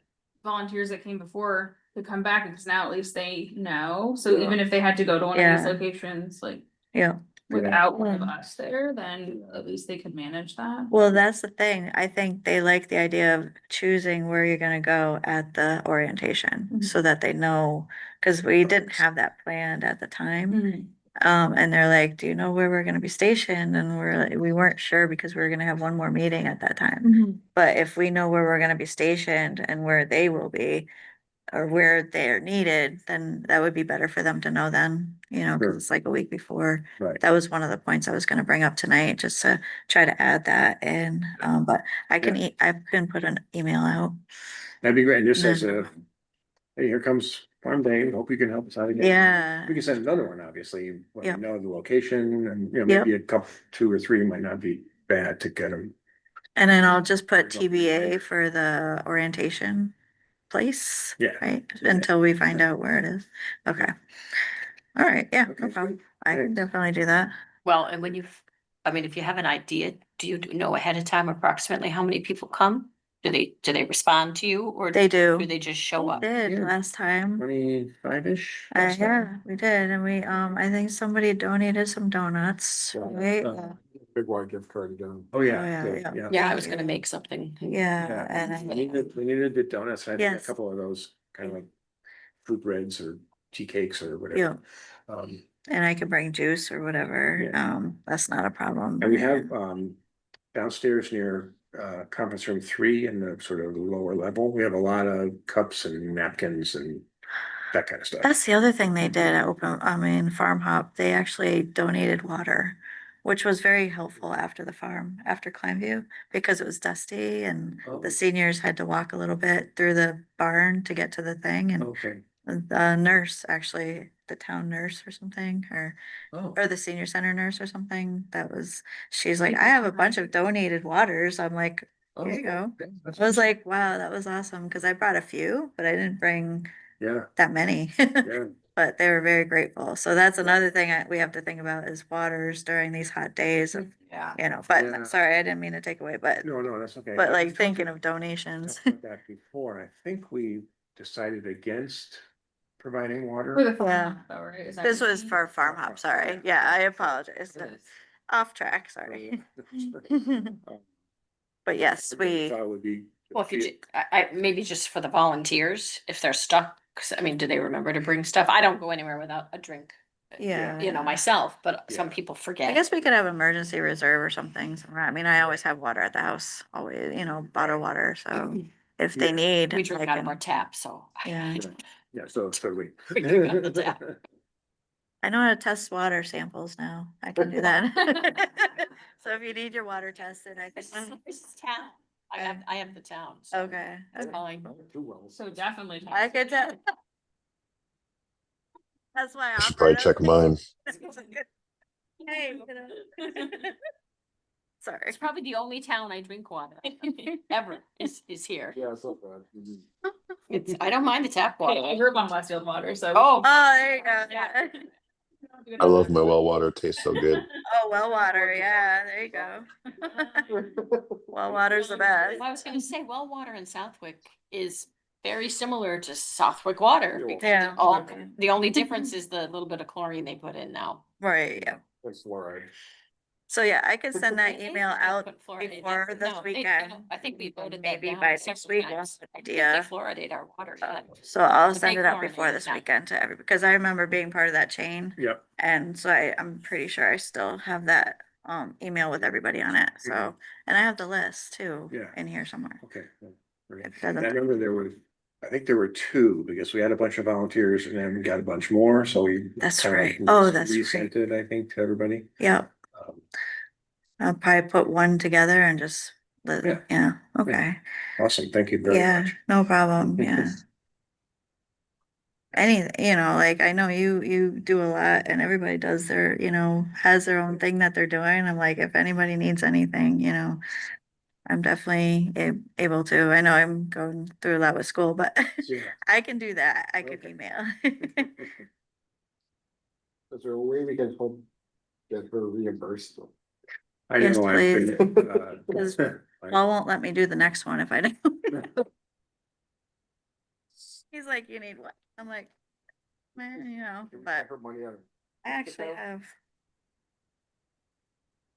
volunteers that came before to come back, because now at least they know, so Yeah. even if they had to go to one of Yeah. these locations, like. Yeah. Without one of Yeah. us there, then at least they could manage that. Well, that's the thing. I think they like the idea of choosing where you're gonna go at the orientation Mhm. so that they know, because we didn't have that planned at the time. Mhm. And they're like, do you know where we're gonna be stationed? And we weren't sure because we were gonna have one more meeting at that time. Mhm. But if we know where we're gonna be stationed and where they will be, or where they're needed, then that would be better for them to know then, you know, Sure. because it's like a week before. Right. That was one of the points I was gonna bring up tonight, just to try to add that in, but I can put an email out. That'd be great. And just Then- as a, hey, here comes Farm Day. Hope you can help us out again. Yeah, We can send another one, obviously, when Yep. we know the location and, you know, Yep. maybe a couple, 2 or 3 might not be bad to get them. and then I'll just put TBA for the orientation place. Yeah. Right, until we find out where it is. Okay. All right, yeah, no Okay, problem. I can Thanks. definitely do that. Well, and I mean, if you have an idea, do you know ahead of time approximately how many people come? Do they respond to you or They do. do they just show up? Did Yeah. last time. 25-ish? Yeah, we did, and I think somebody donated some donuts, right? Big white gift card again. Oh, yeah. yeah, good, yeah. Yeah. Yeah, I Thank was gonna you. make something. Yeah, and We needed the donuts. I had a Yes. couple of those kind of like fruit breads or tea cakes or yeah, whatever. and I could bring juice or whatever, Yeah. that's not a problem. And we have, downstairs near, conference room 3 in the sort of lower level, we have a lot of cups and napkins and that kind of stuff. That's the other thing they did at Farm Hop, they actually donated water, which was very helpful after Climbview, because it was dusty and Oh. the seniors had to walk a little bit through the barn to get to the thing, and Okay. the nurse, actually, the town nurse or something, Oh. or the senior center nurse or something, she's like, I have a bunch of donated waters. I'm like, here you go. I was like, wow, that was awesome, because I brought a few, but I didn't bring Yeah, that many. yeah. But they were very grateful. So that's another thing we have to think about is waters during these hot days of, Yeah. Yeah. but sorry, I didn't mean to take away, but No, that's okay. but I- like we thinking talked of donations. about that before, I think we decided against providing For water. the Yeah. farm, though, right? Is that This what you was mean? for Farm Hop, sorry. Yeah, I apologize. Off track, sorry. But yes, we, Thought it would be. Well, if you, maybe just for the volunteers, if they're stuck, 'cause, I mean, do they remember to bring stuff? I don't go anywhere without a drink. yeah. You know, myself, but some Yeah. people I forget. guess we could have emergency reserve or something somewhere. I mean, I always have water at the house, always, bottled water, so if they Yeah. need. We drink I out of can- our tap, so. Yeah. Yeah, so we. We drink out of the tap. I know how to test water samples now. I can do that. So if you need your water tested, I This can. is town. I have the town. so Okay. It's fine. Too well. So definitely. I could tell. That's why I I should probably offered check them. mine. Hey, Sorry. It's probably the only town I drink water ever is here. Yeah, it's not bad. I don't mind the tap Hey, I water. grew up on Westfield water, so. Oh, Oh, there you go. Yeah. I love my well water. It tastes so good. Oh, well water. Yeah, there you go. Well, water's the best. I was gonna say, well, water in Southwick is very similar to Southwick water. because Yeah. the only difference is the little bit of chlorine they put in now. Right, yeah. It's fluoride. So yeah, I could send that I think email they out put fluoride in. before this No, they- weekend. I think we voted that Maybe down by next several week, times. that's an I think idea. They fluoridate our water. yet. So I'll But send they it out chlorinate before it this now. weekend to because I remember being part of that chain. Yep. And so I'm pretty sure I still have that email with everybody on it. So, and I have the list too. Yeah. In here somewhere. Okay. Yeah, great. If it I doesn't- remember I think there were 2 because we had a bunch of volunteers and then we got a bunch more, so we. That's kinda right. Oh, that's right. resent it, I think, to everybody. Yep. Um, I'll probably put one together and just Yeah. yeah. Okay. Awesome, thank you very Yeah, much. no problem. Yeah. Like I know you do a lot and everybody does their, has their own thing that they're doing. I'm like, if anybody needs anything, I'm definitely able to. I know I'm going through a lot with school, but Yeah. I can do that. I could Okay. email. Is there a way we can help get her reimbursed? I Yes, know, please. I've been, Paul won't let me do the next one if I don't. He's like, you need what? I'm like, man, you know, Give but her money out of- I actually account. have.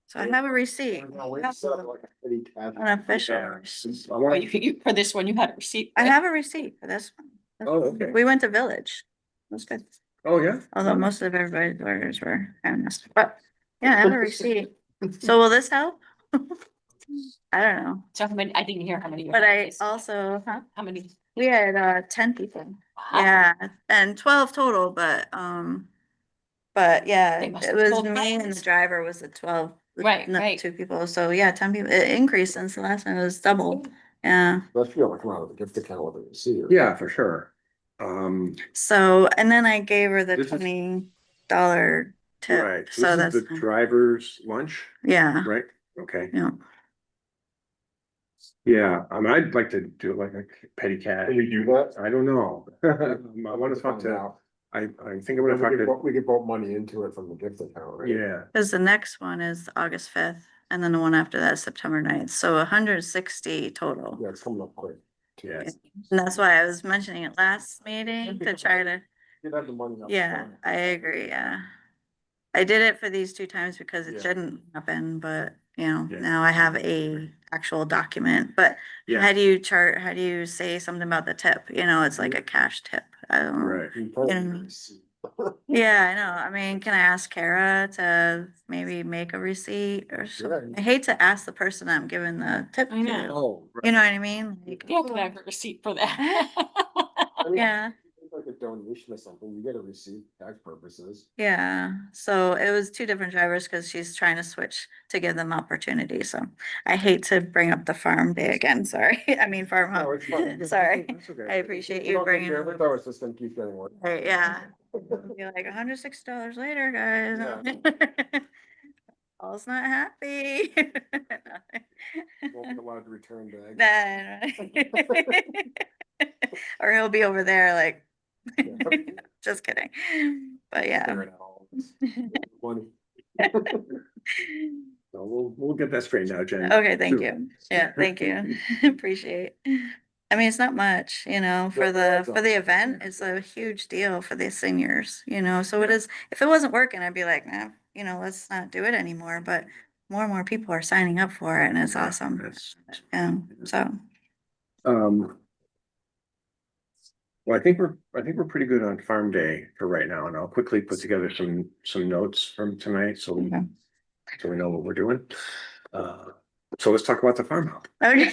So I have a receipt. No, we set up like a petty cash. An official Yeah. receipt. I Oh, want, for this one, you had a receipt. I have a receipt for this one. Oh, okay. We went to Village. It was good. oh, yeah? Although most of everybody's orders were kind of messed, but yeah, I have a receipt. So will this help? I don't know, So how many, I didn't hear how many. you but had. I also, huh? How many? We had 10 people. Wow. Yeah, and 12 total, but yeah, They must it have was told me and the friends. driver was the 12. Right, not right. 2 people, so yeah, 10 people. It increased since the last time. It was double. Yeah. Let's feel like, come out of the gift account with a receipt. Yeah, for sure. So, and then I gave her the This is- $20 tip. Right, So so that's, this is the driver's lunch, yeah, right? Okay, yeah. yeah, I'd like to do it like a petty cash. Can we do that? I don't know. I wanna talk to, I think I'm gonna talk to, We could vote money into it from the gift account, right? yeah, Cause the next one is August 5th and then the one after that is September 9th. So 160 total. Yeah, it's coming up quick. yeah. And that's why I was mentioning it last meeting to try to, You'd have the money up yeah, front. I agree, yeah. I did it for these 2 times because it Yeah. shouldn't happen, but you know, Yeah. now I have a actual document, but Yeah. how do you say something about the tip? You know, it's like a cash tip. I don't know. Right, You probably Yeah. need a receipt. Yeah, I know. I mean, can I ask Kara to maybe make a receipt or something? I hate to ask the person I'm giving the tip I know. to. oh, You know what I mean? Like, Yeah, can I have a receipt for that? I mean, yeah, it's like a donation or something, you get a receipt, tax purposes. yeah. So it was 2 different drivers because she's trying to switch to give them opportunity. So I hate to bring up the farm day again. Sorry. I mean, farm No, hub. it's fine. Sorry. That's okay. I appreciate We you don't take bringing care it of it, up. though, it's just gonna keep getting worse. Right, yeah. Be like $160 later, guys. All's not happy. Won't be allowed to return bags. Nah. Or he'll be over there like, just kidding. But yeah. Figure it out. Money. So we'll get that straightened out, Jen. Okay, thank soon. you. Yeah, thank you. Appreciate. I mean, it's not much, you know, for the event, it's a huge deal for the seniors, you know, so it is, if it wasn't working, I'd be like, nah, you know, let's not do it anymore, but more and more people are signing up for it and it's awesome. That's- Yeah, so, Well, I think we're pretty good on Farm Day for right now, and I'll quickly put together some notes from tonight, so we know what we're doing. So let's talk about the farmhouse. okay.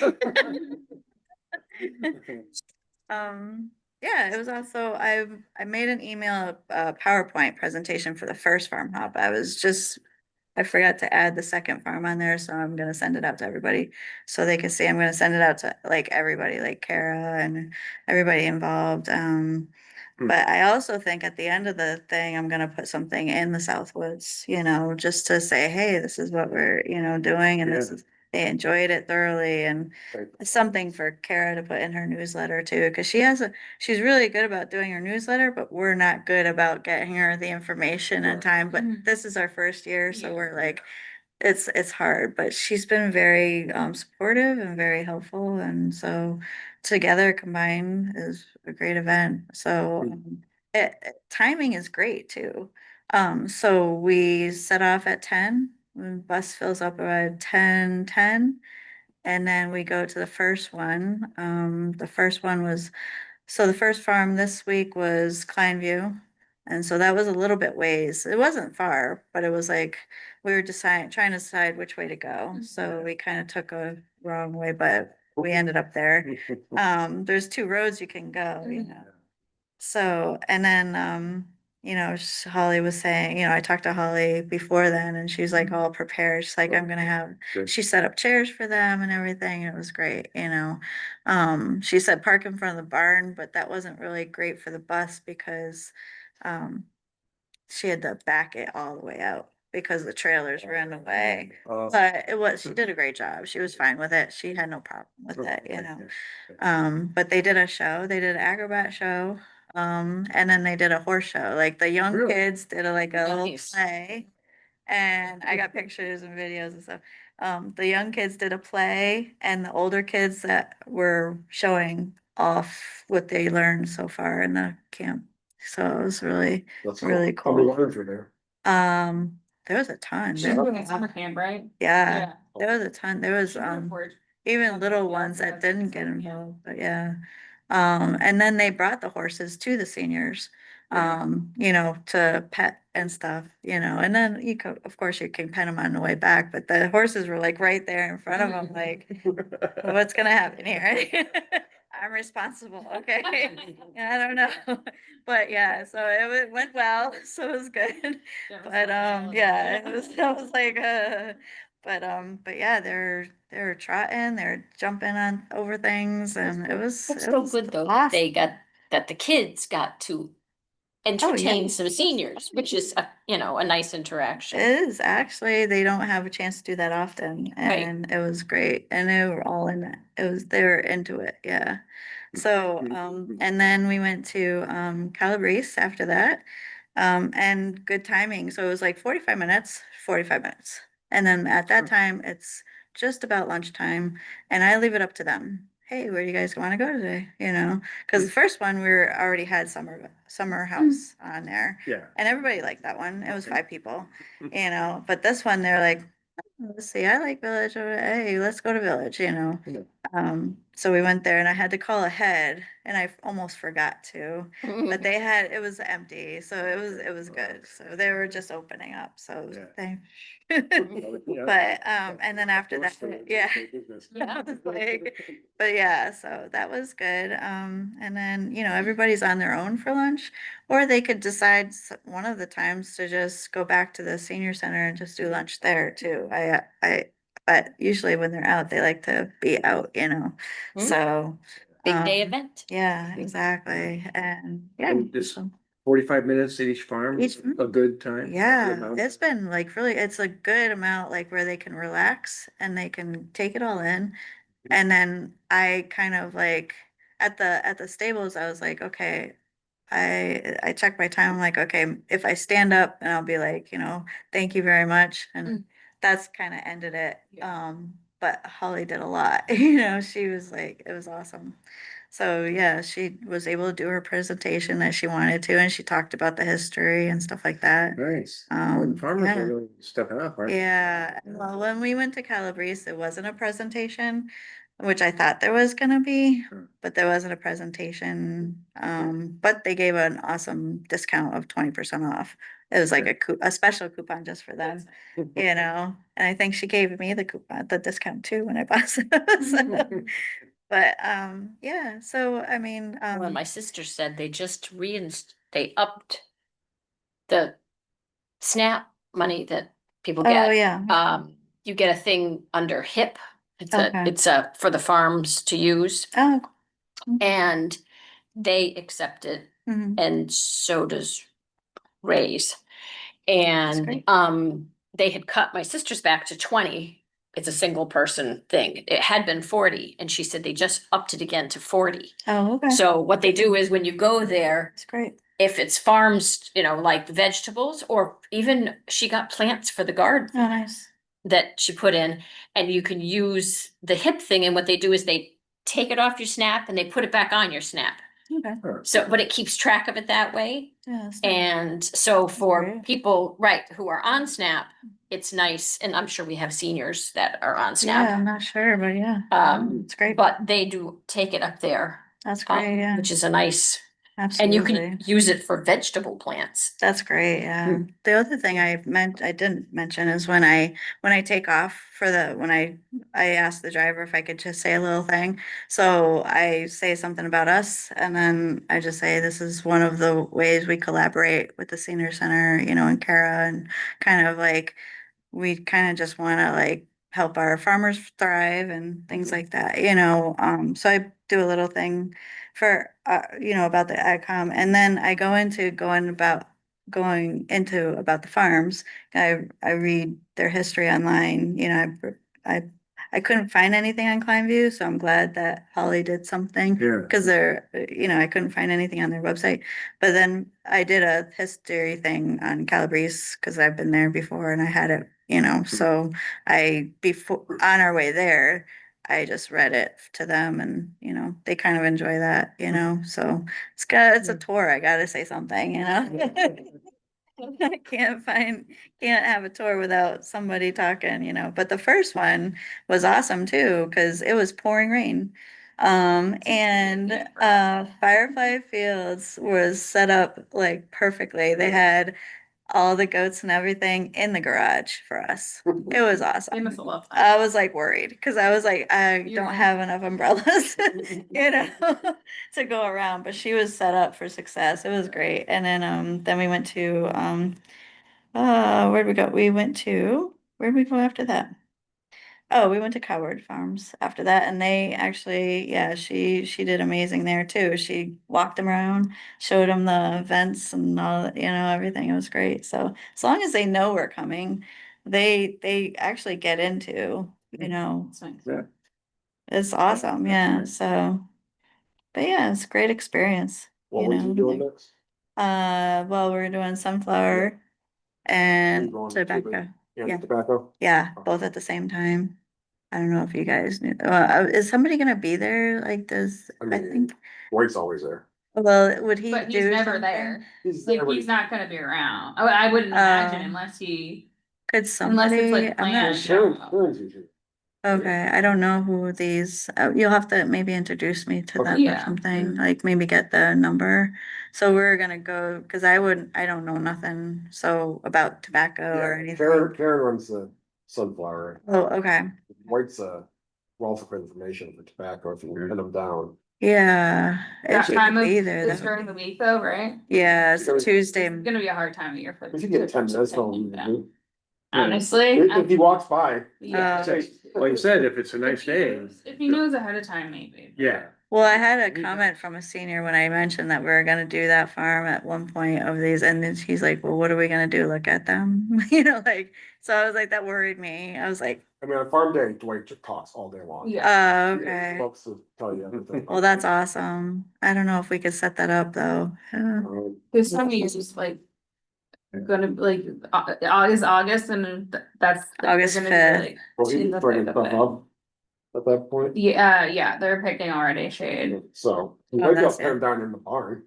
Yeah, it was also, I made an email, PowerPoint presentation for the first farm hop. I forgot to add the second farm on there, so I'm gonna send it out to everybody. So they can see, I'm gonna send it out to like everybody, like Kara and everybody involved. But I also think at the end of the thing, I'm gonna put something in the Southwoods, you know, just to say, hey, this is what we're, you know, doing and this Yeah. is, they enjoyed it thoroughly and Right. something for Kara to put in her newsletter too, because she's really good about doing her newsletter, but we're not good about getting her the information in Right. time. But Mhm. this is our first year, so Yeah. we're like, it's hard, but she's been very supportive and very helpful, and so together combined is a great event. So timing is great too. So we set off at 10, when bus fills up about 10:10. And then we go to the first one. The first one was, so the first farm this week was Kleinview. And so that was a little bit ways. It wasn't far, but it was like, we were trying to decide which way to go. So we kind of took a wrong way, but we ended up there. There's 2 roads you can go, you know. So, and then, you know, Holly was saying, you know, I talked to Holly before then and she's like all prepared. She's like, I'm gonna have, Good. she set up chairs for them and everything. It was great, you know. She said park in front of the barn, but that wasn't really great for the bus because, she had to back it all the way out because the trailers were in the way. But she did a great job. She was fine with it. She had no problem with it, you know. But they did a show, they did an acrobat show, and then they did a horse show, like the young Really? kids did like a little Nice. play. And I got pictures and videos and stuff. The young kids did a play and the older kids that were showing off what they learned so far in the camp. So it was really, That's really How many cool. learners were there? There was a ton. She's doing a summer camp, right? Yeah, there was a ton. There was, Word. even little ones that didn't get involved, but yeah. And then they brought the horses to the seniors, you know, to pet and stuff, you know, and then you could, of course, you can pet them on the way back, but the horses were like right there in front of them, like, what's gonna happen here? I'm responsible, okay? I don't know, but yeah, so went well, so it was good. But, yeah, it was like, but yeah, they're trotting, they're jumping on over things and it was. It's it so was good though, awesome. they got, that the kids got to entertain some seniors, which is a, you know, a nice interaction. It is actually, they don't have a chance to do that often and it was great and they were all in it. They were into it, yeah. So, and then we went to, Calabrese after that. And good timing. So it was like 45 minutes, 45 minutes. And then at that time, it's just about lunchtime and I leave it up to them. Hey, where do you guys want to go today? You know, because the first one already had summer house on there. Yeah. And everybody liked that one. It was 5 people, you know, but this one, they're like, let's see, I like Village. Hey, let's go to Village, you know. Yeah. So we went there and I had to call ahead and I almost forgot to, but it was empty, so it was good. So they were just opening up, so Yeah. they. Yeah. But, and then after that, yeah. Yeah. I was like, but yeah, so that was good. And then, you know, everybody's on their own for lunch, or they could decide one of the times to just go back to the senior center and just do lunch there too. But usually when they're out, they like to be out, you know, Mhm. so. Big day um, event. Yeah, exactly. And yeah. And this so- 45 minutes at each farm, Each- a good time. Yeah, Good amount. it's been like really, it's a good amount, like where they can relax and they can take it all in. And then I kind of like at the stables, I was like, okay, I checked my time. I'm like, okay, if I stand up and I'll be like, you know, thank you very much. And Mm. that's kind of ended it. Yeah. But Holly did a lot, you know, she was like, it was awesome. So yeah, she was able to do her presentation that she wanted to, and she talked about the history and stuff like that. Nice. Well, the farmers Yeah. are really stepping up, aren't they? Yeah, well, when we went to Calabrese, it wasn't a presentation, which I thought there was gonna be, Sure. but there wasn't a presentation. But they gave an awesome discount of 20% off. It was like a special coupon just for them, you know, and I think she gave me the discount too when I bought some. But, yeah, so I mean, Well, my sister said they just they upped the SNAP money that people oh, get. yeah, You get a thing under HIP. Okay. It's a, for the farms to use, oh. and they accept it, Mhm. and so does Ray's. And, great. they had cut my sister's back to 20. It's a single person thing. It had been 40, and she said they just upped it again to 40. Oh, okay, So what they do is when you go there, that's great. if it's farms, you know, like vegetables, or even she got plants for the garden Oh, nice. that she put in, and you can use the HIP thing, and what they do is they take it off your SNAP and they put it back on your SNAP. Okay. So, but it keeps track of it that way. Yeah, that's nice. And so for Great. people, right, who are on SNAP, it's nice, and I'm sure we have seniors that are on Yeah, SNAP. I'm not sure, but yeah. Um, It's great. but they do take it up there, That's great, yeah, which is a nice, and you absolutely. can use it for vegetable plants. That's great, yeah. The other thing I didn't mention is when I take off when I asked the driver if I could just say a little thing. So I say something about us and then I just say, this is one of the ways we collaborate with the senior center, you know, and Kara, and kind of like, we kind of just want to like help our farmers thrive and things like that, you know. So I do a little thing for, you know, about the AgCom, and then I go into going into about the farms. I read their history online, you know, I couldn't find anything on Kleinview, so I'm glad that Holly did something. Yeah. Because you know, I couldn't find anything on their website. But then I did a history thing on Calabrese because I've been there before and I had it, you know, so before, on our way there, I just read it to them and, you know, know, they kind of enjoy that, you know, so it's a tour, I gotta say something, you know? I can't have a tour without somebody talking, you know, but the first one was awesome too, cause it was pouring rain. And Firefly Fields was set up like perfectly. They had all the goats and everything in the garage for us. It was They awesome. must have loved that. I was like worried because I was like, I don't Yeah. have enough umbrellas, you know, to go around. But she was set up for success. It was great. And then we went to where'd we go? Where'd we go after that? Oh, we went to Coward Farms after that, and they actually, yeah, she did amazing there too. She walked them around, showed them the events and all, you know, everything. It was great. So as long as they know we're coming, they actually get into, you know, It's nice. Yeah. it's awesome. Yeah. So, but yeah, it's a great experience. What You was you know. doing next? Well, we're doing sunflower and going to the- tobacco. Yeah, Yeah. tobacco? Yeah, both at the same time. I don't know if you guys knew. Is somebody gonna be there? Like, I I mean, think, White's always there. well, would he But he's do never something? there. He's Like, there, but he's not gonna be around. I wouldn't imagine Oh. unless he, Could unless it's somebody, like I'm not planned. sure. Karen's usually. Okay, I don't know who these, you'll have to maybe introduce me to Okay. them or Yeah. something, like maybe get the number. So we're gonna go, cause I don't know nothing, so about tobacco or Yeah, Karen, anything. Karen runs the sunflower. Oh, okay, White's a wealth of information for tobacco if you pin them down. yeah, That if you time could of, be there, it's that would during be. the week though, right? Yeah, it's It's Tuesday. It's gonna be a hard time of year for. If you get 10 minutes, to don't pin leave them down. it. Honestly. If he walks by. Yeah. Say, Like you said, if it's a nice day, If he knows ahead of time, maybe. yeah. Well, I had a Yeah. comment from a senior when I mentioned that we were gonna do that farm at one point of these, and then he's like, well, what are we gonna do? Look at them? You know, like, so I was like, that worried me. I was like, I mean, on farm day, Dwight just talks all day long. Yeah. oh, He okay. loves to tell you everything. Well, that's awesome. I don't know if we could set that up though. This time of year is just like. Gonna be like, August and that's. they're August gonna be, 5th. like, Well, in he's the bringing thick of stuff it. up at that point, Yeah, they're picking already shade, so. He Oh, might be able that's to pin it. him down in the barn.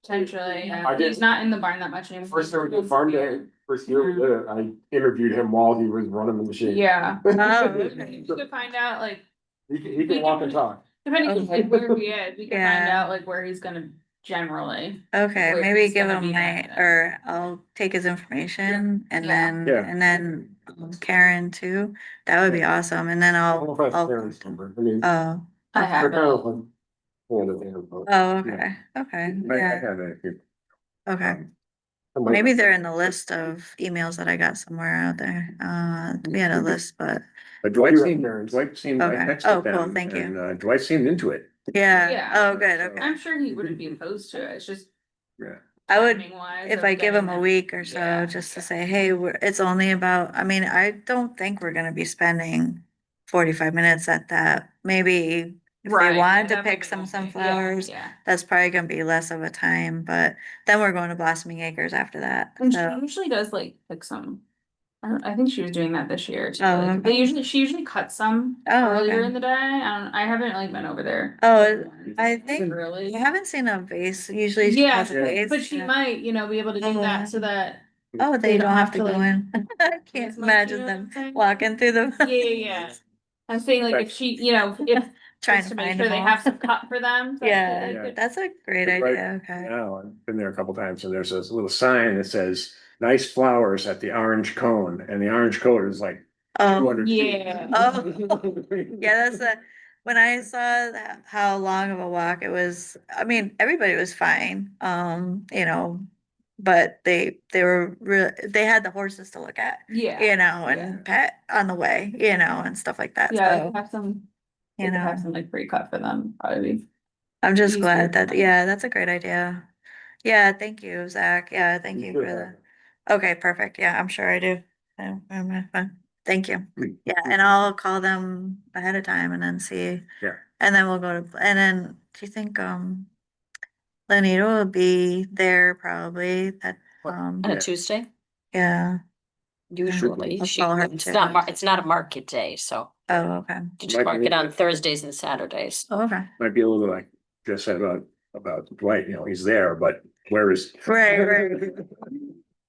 potentially, yeah. I did- He's not in the barn that much anymore. First year we did farm day, first year we did it, I interviewed him while he was running the machine. Yeah. Oh, okay. We could find out, like, He can walk and talk. depending on Okay. like where he is, we can find Yeah. out like where he's gonna generally. Okay, Where maybe he's give gonna him be my, at. or I'll take his information and Yeah. then, Yeah. Karen too. That would be awesome. And then I don't know if that's I'll. Karen's number, I mean. Oh, I okay. have they're kind it. of like hand in hand, but Oh, okay, okay, I yeah, have it. okay. I might- Maybe they're in the list of emails that I got somewhere out there. We had a list, but But Well, Dwight you have seemed, parents. I Okay. texted Oh, cool, them thank you. and Dwight seemed into it. yeah, Yeah. oh, good, So- okay. I'm sure he wouldn't be opposed to it, it's just. Yeah. I would, timing wise if of I give him getting a them- week or so, Yeah. just to say, hey, it's only about, I mean, I don't think we're gonna be spending 45 minutes at that. Maybe if they Right, wanted yeah, to that pick maybe some won't be- yeah, sunflowers, Yeah. that's probably gonna be less of a time, but then we're going to Blossoming Acres after that. And she So, usually does like pick some. I think she was doing that this year too. Oh, Like, okay. she usually cuts some Oh, earlier okay. in the day. I haven't like been over there. Oh, I think, Really. I haven't seen a vase, usually she Yeah, has a vase. but she yeah. might, be able to do that so that. Oh, they don't have to go like, in. I can't as much, imagine you know what I'm them saying? walking through the. Yeah. I'm saying like if she, if. Trying just to make find sure them they all. have some cut for them. so Yeah, they could- that's a great Right. idea, okay. Now, I've been there a couple times and there's this little sign that says, nice flowers at the orange cone, and the orange cone is like Oh, 200 feet. Yeah. Oh. yeah, when I saw that, how long of a walk it was, I mean, everybody was fine, but they were real, they had the horses to look at, Yeah. and pet on the way, and stuff like that, Yeah, so, they have some, you know. have some like pre-cut for them, probably. I'm just easier glad for that, them. yeah, that's a great idea. Yeah, thank you, Zach. Yeah, thank you for the, okay, perfect. Yeah, I'm sure I do. Thank you. Yeah, and I'll call them ahead of time and then see. Yeah. And then we'll go to, and then, do you think, Lenita will be there probably that, On a Tuesday? yeah. usually. I'll She, follow her it's too. not a market day, so Oh, okay. you just mark it on Thursdays and Saturdays. Oh, okay. Might be a little like just said about Dwight, you know, he's there, but where is? Right, right.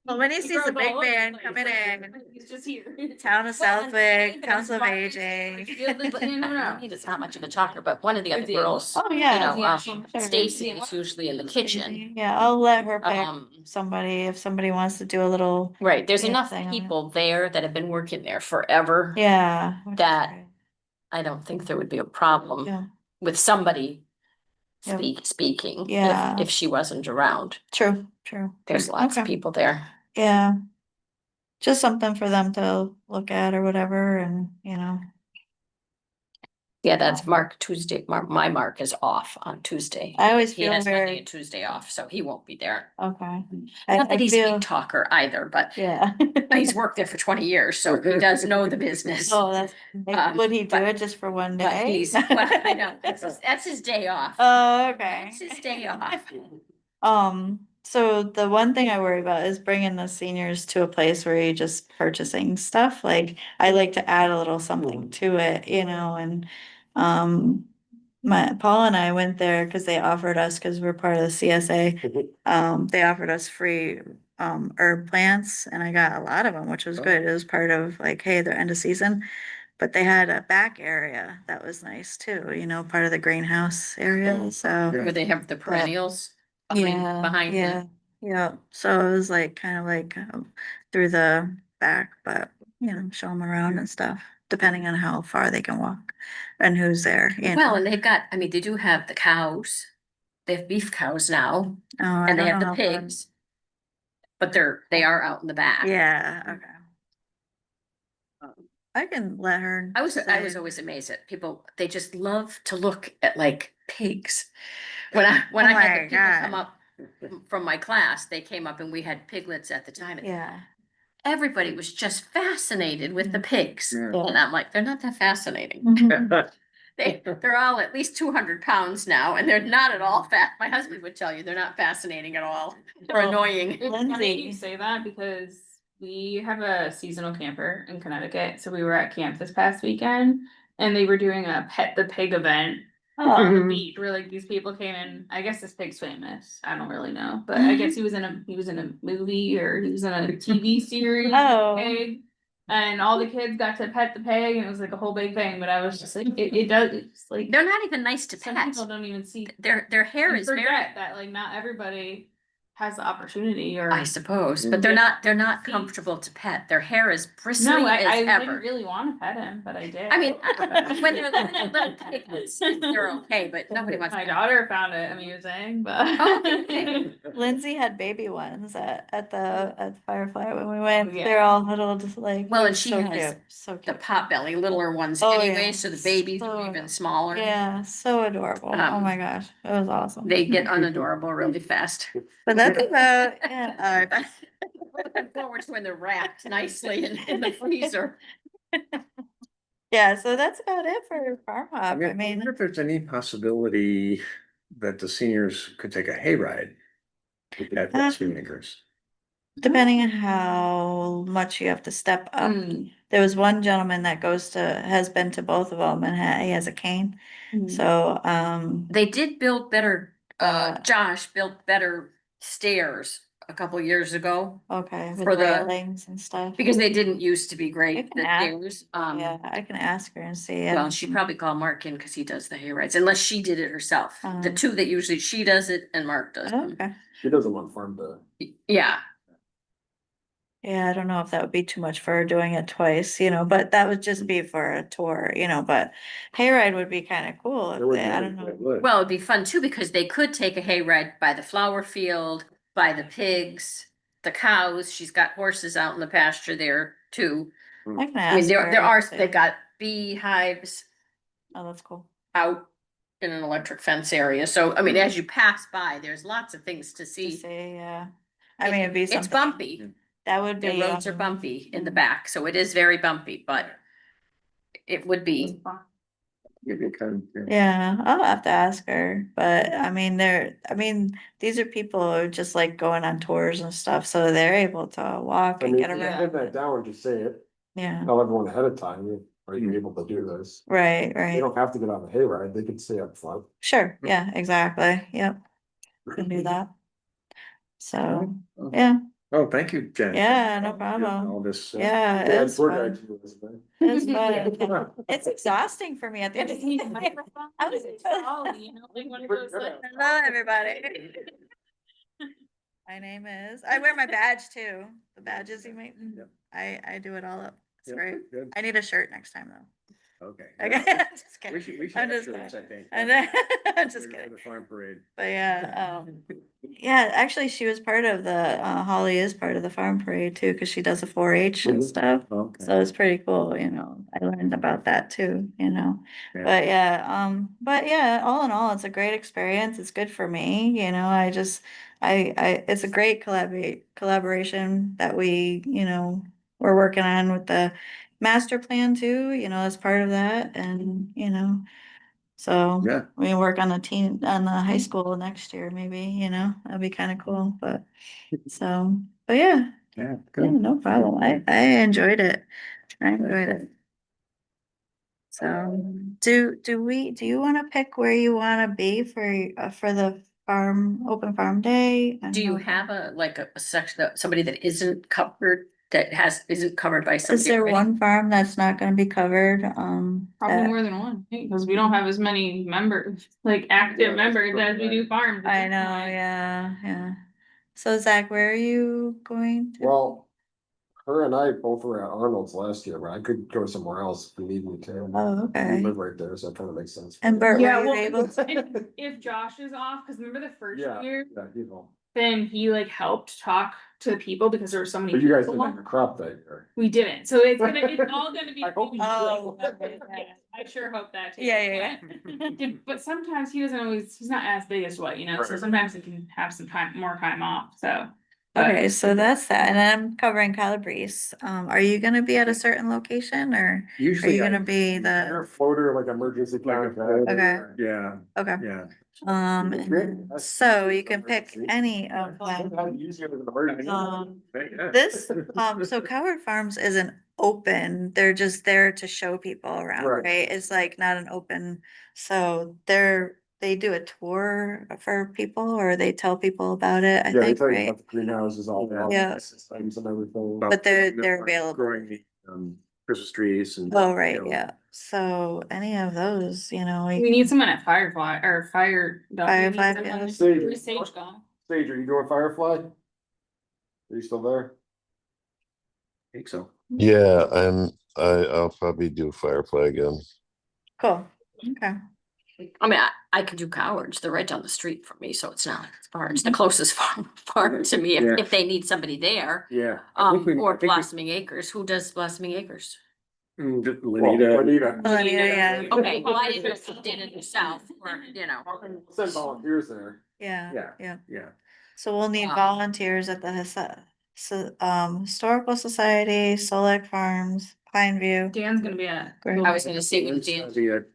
Well, when he sees the big man coming in, He's just here. town of Well, and- Southwick, Council of Aging. It's not much of a talker, but one of the other Is he? girls, Oh, you yeah. know, Sure. Stacy is usually in the kitchen. Yeah, I'll let her pick Um, somebody if somebody wants to do a little, right, there's Yeah, enough thing on it. people there that have been working there forever. yeah. which is That- great. I don't think there would be a problem Yeah, with somebody Yep. speaking. Yeah. If she wasn't around. true, true. There's lots of Okay. people there. Yeah. Just something for them to look at or whatever and, you know, Yeah, that's Mark Tuesday. My Mark is off on Tuesday. I always He feel has Monday very, and Tuesday off, so he won't be there. okay. Not I that he's a feel, big talker either, but yeah. he's worked there for 20 years, so he does know the business. Oh, that's, would he do but- it just for one But day? he's, well, I know, that's his day off. Oh, okay. That's his day off. So the one thing I worry about is bringing the seniors to a place where you're just purchasing stuff, like, I like to add a little something to it, you know, and, Paul and I went there because they offered us, because we're part of the CSA, they offered us free, herb plants, and I got a lot of them, which was good, it was part of like, hey, they're end of season. But they had a back area that was nice too, you know, part of the greenhouse area, so. Where they have the perennials behind Yeah, them. yeah, so it was like, kind of like, through the back, but, you know, show them around and stuff, depending on how far they can walk and who's there, you Well, know. and they've got, I mean, they do have the cows. They have beef cows now, Oh, I and they don't have know the how far- pigs. But they are out in the back. Yeah, okay. I can let her. I was say- always amazed at people, they just love to look at like pigs. When I Oh had my the people come God. up from my class, they came up and we had piglets at the time. And Yeah. everybody was just fascinated with the pigs. Yeah. And I'm like, they're not that fascinating. Mhm. They're all at least 200 pounds now, and they're not at all fat. My husband would tell you, they're not fascinating at all. They're Well, annoying. It's funny Lindsay. you say that because we have a seasonal camper in Connecticut, so we were at camp this past weekend. And they were doing a pet the pig event on the Oh, beach where like these people came in. I guess this pig's famous. I don't really know, but I guess he was in a movie or he was in a TV series. Oh. Pig. And all the kids got to pet the pig and it was like a whole big thing, but I was just like, it does, it's like. They're not even nice to Some pet. people don't even see. Their hair and is very, forget that like not everybody has the opportunity or. I suppose, but they're not comfortable to pet. Their hair is bristly No, I as didn't ever. really wanna pet him, but I did. I mean, when they're little piglets, they're okay, but nobody wants. My daughter found it amusing, but. Oh, okay. Lindsay had baby ones at the Firefly when we went. Yeah. They're all little, just like. Well, it and was she so has cute, so The cute. pot belly, littler ones Oh, anyway, yeah. so the babies So- are even smaller. Yeah, so adorable. Oh Um, my gosh, it was awesome. They get unadorable really fast. But that's about, yeah, Looking forward to when they're wrapped nicely in the freezer. yeah, so that's about it for Farm I Hop. I mean, I mean, wonder if there's any possibility that the seniors could take a hayride at the Spoonmakers. depending on how much you have to step up. Mm. There was one gentleman that has been to both of them and he has a cane. So, They did build better, Josh built better stairs a couple years ago okay, with For the- railings and stuff. because they didn't used to be You great, can the ask- stairs. Yeah, I can ask her and see. Well, she probably called Mark in because he does the hay rides, unless she did it herself. The Um, two that usually she does it and Mark does them. Okay, She doesn't want farm to. Yeah, yeah, I don't know if that would be too much for her doing it twice, you know, but that would just be for a tour, you know, but hayride would be kind of cool. If they, I don't know. well, it'd be fun too, because they could take a hay ride by the flower field, by the pigs, the cows. She's got horses out in the pasture there too. I can I mean, ask there her are, and see. they got beehives Oh, that's cool. out in an electric fence area. So, I mean, as you pass by, there's lots of things to To see. see, yeah. I mean, it'd be something. It's bumpy. That would The be. roads are bumpy in the back, so it is very bumpy, but it would be Give you kind of. Yeah, I'll have to ask her, but I mean, these are people who are just like going on tours and stuff, so they're able to walk I and mean, get if you around. pin that down, just say it, Yeah, tell everyone ahead of time, are you able to do this? right, They right. don't have to get on the hayride, they can stay up front. Sure, yeah, exactly. Yep. Can do that. So, yeah, Oh, thank you, Jen. yeah, no for problem. All this. Yeah, Yeah, it's tour fun. guide too, isn't It's it? fun. It's exhausting for me at the end of the day. I was You know, like one of those, like, Hello, everybody. My name is, I wear my badge too. The badges you make, Yep. I do it all up. It's Yep, great. good. I need a shirt next time though. Okay. Okay, just We kidding. should I'm have just shirts, I kidding. think. And then, I'm For just kidding. the farm parade. But yeah, yeah, actually she was part of the, Holly is part of the farm parade too, cause she does the 4-H and Mhm. stuff. Okay. So it's pretty cool, you know, I learned about that too, you know, Yeah. but yeah, all in all, it's a great experience. It's good for me, you know, it's a great collaboration that we're working on with the master plan too, you know, as part of that and, so Yeah. we can work on the high school next year, maybe, that'd be kind of cool, but but yeah. Yeah, Yeah, good. no problem. I enjoyed it. I enjoyed it. So, do you want to pick where you want to be for the open farm day? I Do you don't know. have a section that, somebody that isn't covered, isn't covered by Is somebody? there already? one farm that's not gonna be covered? probably that- more than one, because we don't have as many members, like active Yeah, members as we do right. farms. at I this know, point. yeah. So Zach, where are you going to? Well, her and I both were at Arnold's last year, but I could go somewhere else if you need me to. Oh, We okay. live right there, so it kind of makes sense. And Bert, Yeah, were you well, able? if Josh is off, cause remember the first Yeah, year, yeah, you know, then he like helped talk to the people because there were so many. but you guys people. didn't have a crop that year. We didn't, so it's all gonna be. I hope you Oh, do. okay, Yeah, I sure hope that too. Yeah. But sometimes he's not as big as what, so Right. sometimes he can have more time off, so. but- Okay, so that's that, and then I'm covering Calabrese. Are you gonna be at a certain location or are Usually. you I- gonna be They're the, floater, like emergency Like a contact. floater, Yeah, okay, yeah. and then- so you can pick any of them. Sometimes easier than an emergency. Yeah. This, so Coward Farms isn't open, they're just there to show people around, Right. right? It's like not an open, so they do a tour for people or they tell people about it, I Yeah, they think, tell you right? about the greenhouses, all the Yeah. systems and everything. But they're available. Growing the, Christmas trees and. Oh, right, you know, yeah, so any of those, We need someone at Firefly or Fire. don't we need Firefly, someone- yeah. Sage. Where's Sage gone? Sage, are you doing Firefly? Are you still there? I think so. Yeah, I'll probably do Firefly again. Cool, okay. I mean, I could do Cowards, they're right down the street from me, so it's not as far, it's the closest farm to me, Yeah. if they need somebody there. Yeah. I think we- I Or think we- Blossoming Acres, who does Blossoming Acres? Just Well, Lenita. Juanita. Oh, yeah. Okay, well, I didn't know if you did it yourself, or, Send volunteers there. Yeah, Yeah. Yeah. so we'll need Wow. volunteers at the Historical Society, Solek Farms, Pineview. Dan's gonna be at. Great. I was gonna say when It's Dan, gonna be at,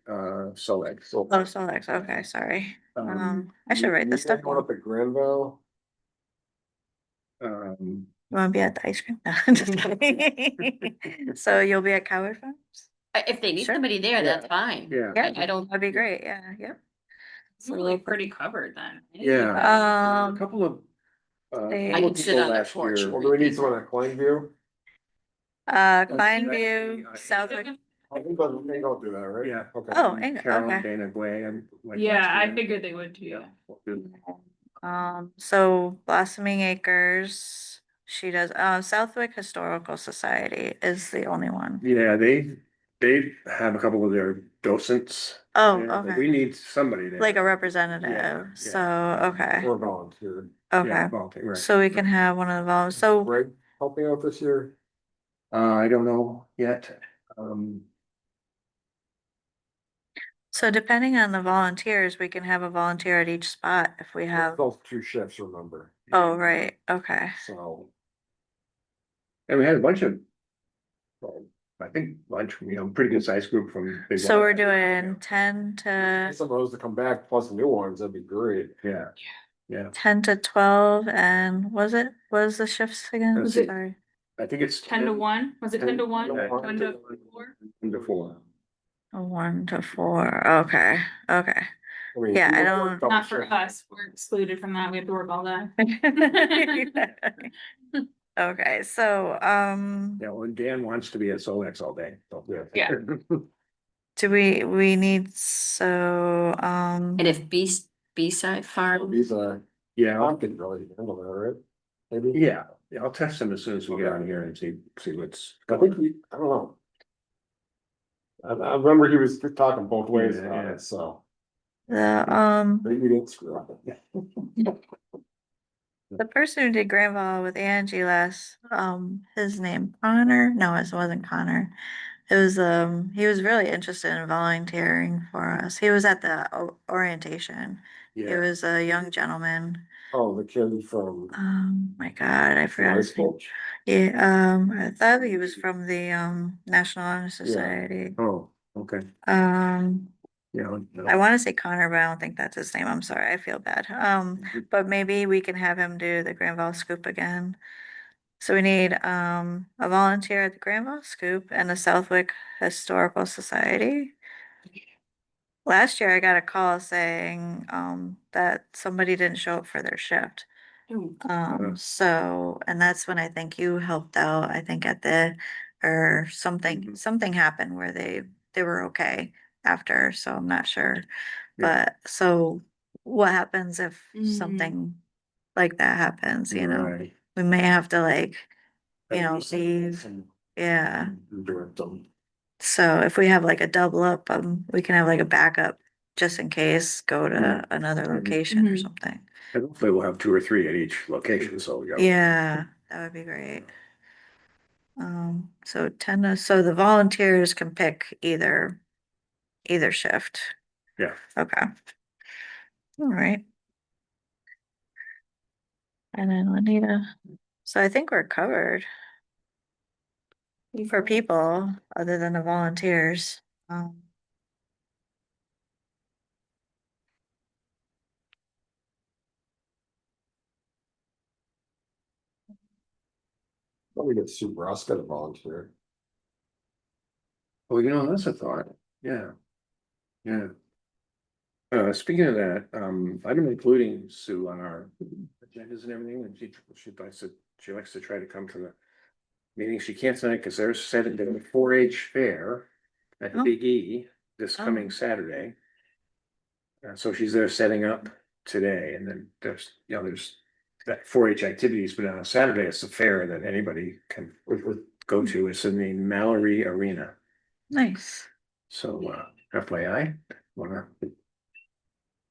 Solex. Oh, Solek, okay, sorry, I should write this You guys stuff. Going up at Granville, Um, You wanna be at the ice cream? No, I'm just kidding. So you'll be at Coward Farms? if they need Sure. somebody there, that's fine. yeah. I don't, That'd be great, yeah, yep. So we're like pretty covered then. Yeah. A Um, couple of. they- I couple can of sit people on that last porch. year- well, do we need someone at Plainview? Pineview, Southwick, I think they don't do that, right? Yeah. Okay. oh, okay. Carolyn, Dana Gway, and. like Yeah, last I year. figured they would too. So Blossoming Acres, she does, Southwick Historical Society is the only one. Yeah, they have a couple of their docents. Oh, there, but okay. We need somebody there. Like a Yeah, representative, yeah. so, okay, Or volunteer. Yeah, okay. volunteer, right. So we can have one of those, so, Greg helping out this year? I don't know yet. so depending on the volunteers, we can have a volunteer at each spot if we have, Those 2 shifts, remember, oh, right, okay. so. And we had a bunch of. I think lunch, pretty good sized group from. Big So Y. we're doing 10 to Some of those to come back plus new ones, that'd be great. Yeah, yeah, 10 to 12 and was the shifts again? Was it- Sorry. I think it's. 10 to 1, was it 10 to 1? Yeah, 10 to 4? 10 to 4. 1 to 4, okay, okay. I mean, Yeah, I you don't- work double Not for shift. us, we're excluded from that, we have to work all day. Okay, so, Yeah, well, Dan wants to be at Solex all day. So. Yeah. do we need, so, And if B-side farm, These Yeah, Tom can really handle that, right? Maybe. yeah, I'll test him as soon as we get Okay. on here and see what's. I think I don't know. I remember he was talking both ways Yeah, about yeah. it, so the, maybe he didn't screw up. the person who did Granville with Angie last, his name Connor? No, it wasn't Connor. It was, he was really interested in volunteering for us. He was at the orientation. He Yeah, was a young gentleman. Oh, the kid from My God, I from forgot high his name. school. Yeah, I thought he was from the, National Honor Society. oh, okay, yeah. I want to say Connor, but I don't think that's his name. I'm sorry. I feel bad. But maybe we can have him do the Granville Scoop again. So we need a volunteer at the Granville Scoop and the Southwick Historical Society. Last year I got a call saying that somebody didn't show up for their shift. So, and that's when I think you helped out, I think at the, or something happened where they were okay after, so I'm not sure. But, so what happens if Mhm. something like that happens, you know? Right. We may have to leave, yeah. So if we have like a double up, we can have like a backup just in case, go to another location or Mhm. something. And hopefully we'll have 2 or 3 at each location, so. Yeah, that would be great. So so the volunteers can pick either shift. Yeah. Okay. All right. And then Juanita, so I think we're covered for people other than the volunteers. Probably get Sue Braska to volunteer. Well, that's a thought, yeah. Yeah. Speaking of that, I've been including Sue on our agendas and everything, and she likes to try to come to the meeting. She can't tonight because there's a 4-H fair at Oh. Big E this Oh. coming Saturday. So she's there setting up today, and then there's that 4-H activities, but on a Saturday, it's a fair that anybody can go to. It's in the Mallory Arena. Nice. So, FYI, wanna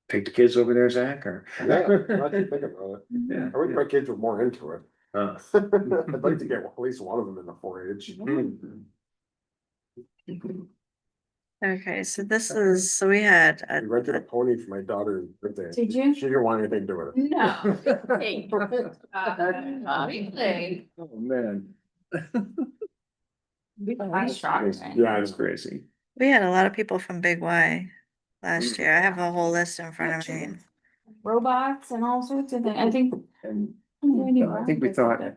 take the kids over there, Zach, or? Yeah, glad you think about it. Yeah. I wish my kids were more into it. Uh, I'd like to get at least one of them in the 4-H. Okay, so this is, so we had I rented a pony for my daughter's birthday. Did you? She didn't want anything to do with it. No. Hey. Really? Oh, man. That's shocking. Yeah, It's crazy. we had a lot of people from Big Y last year. I have a whole list in front of me. Robots and all sorts of things, I think. And Randy I think Brown we did thought. a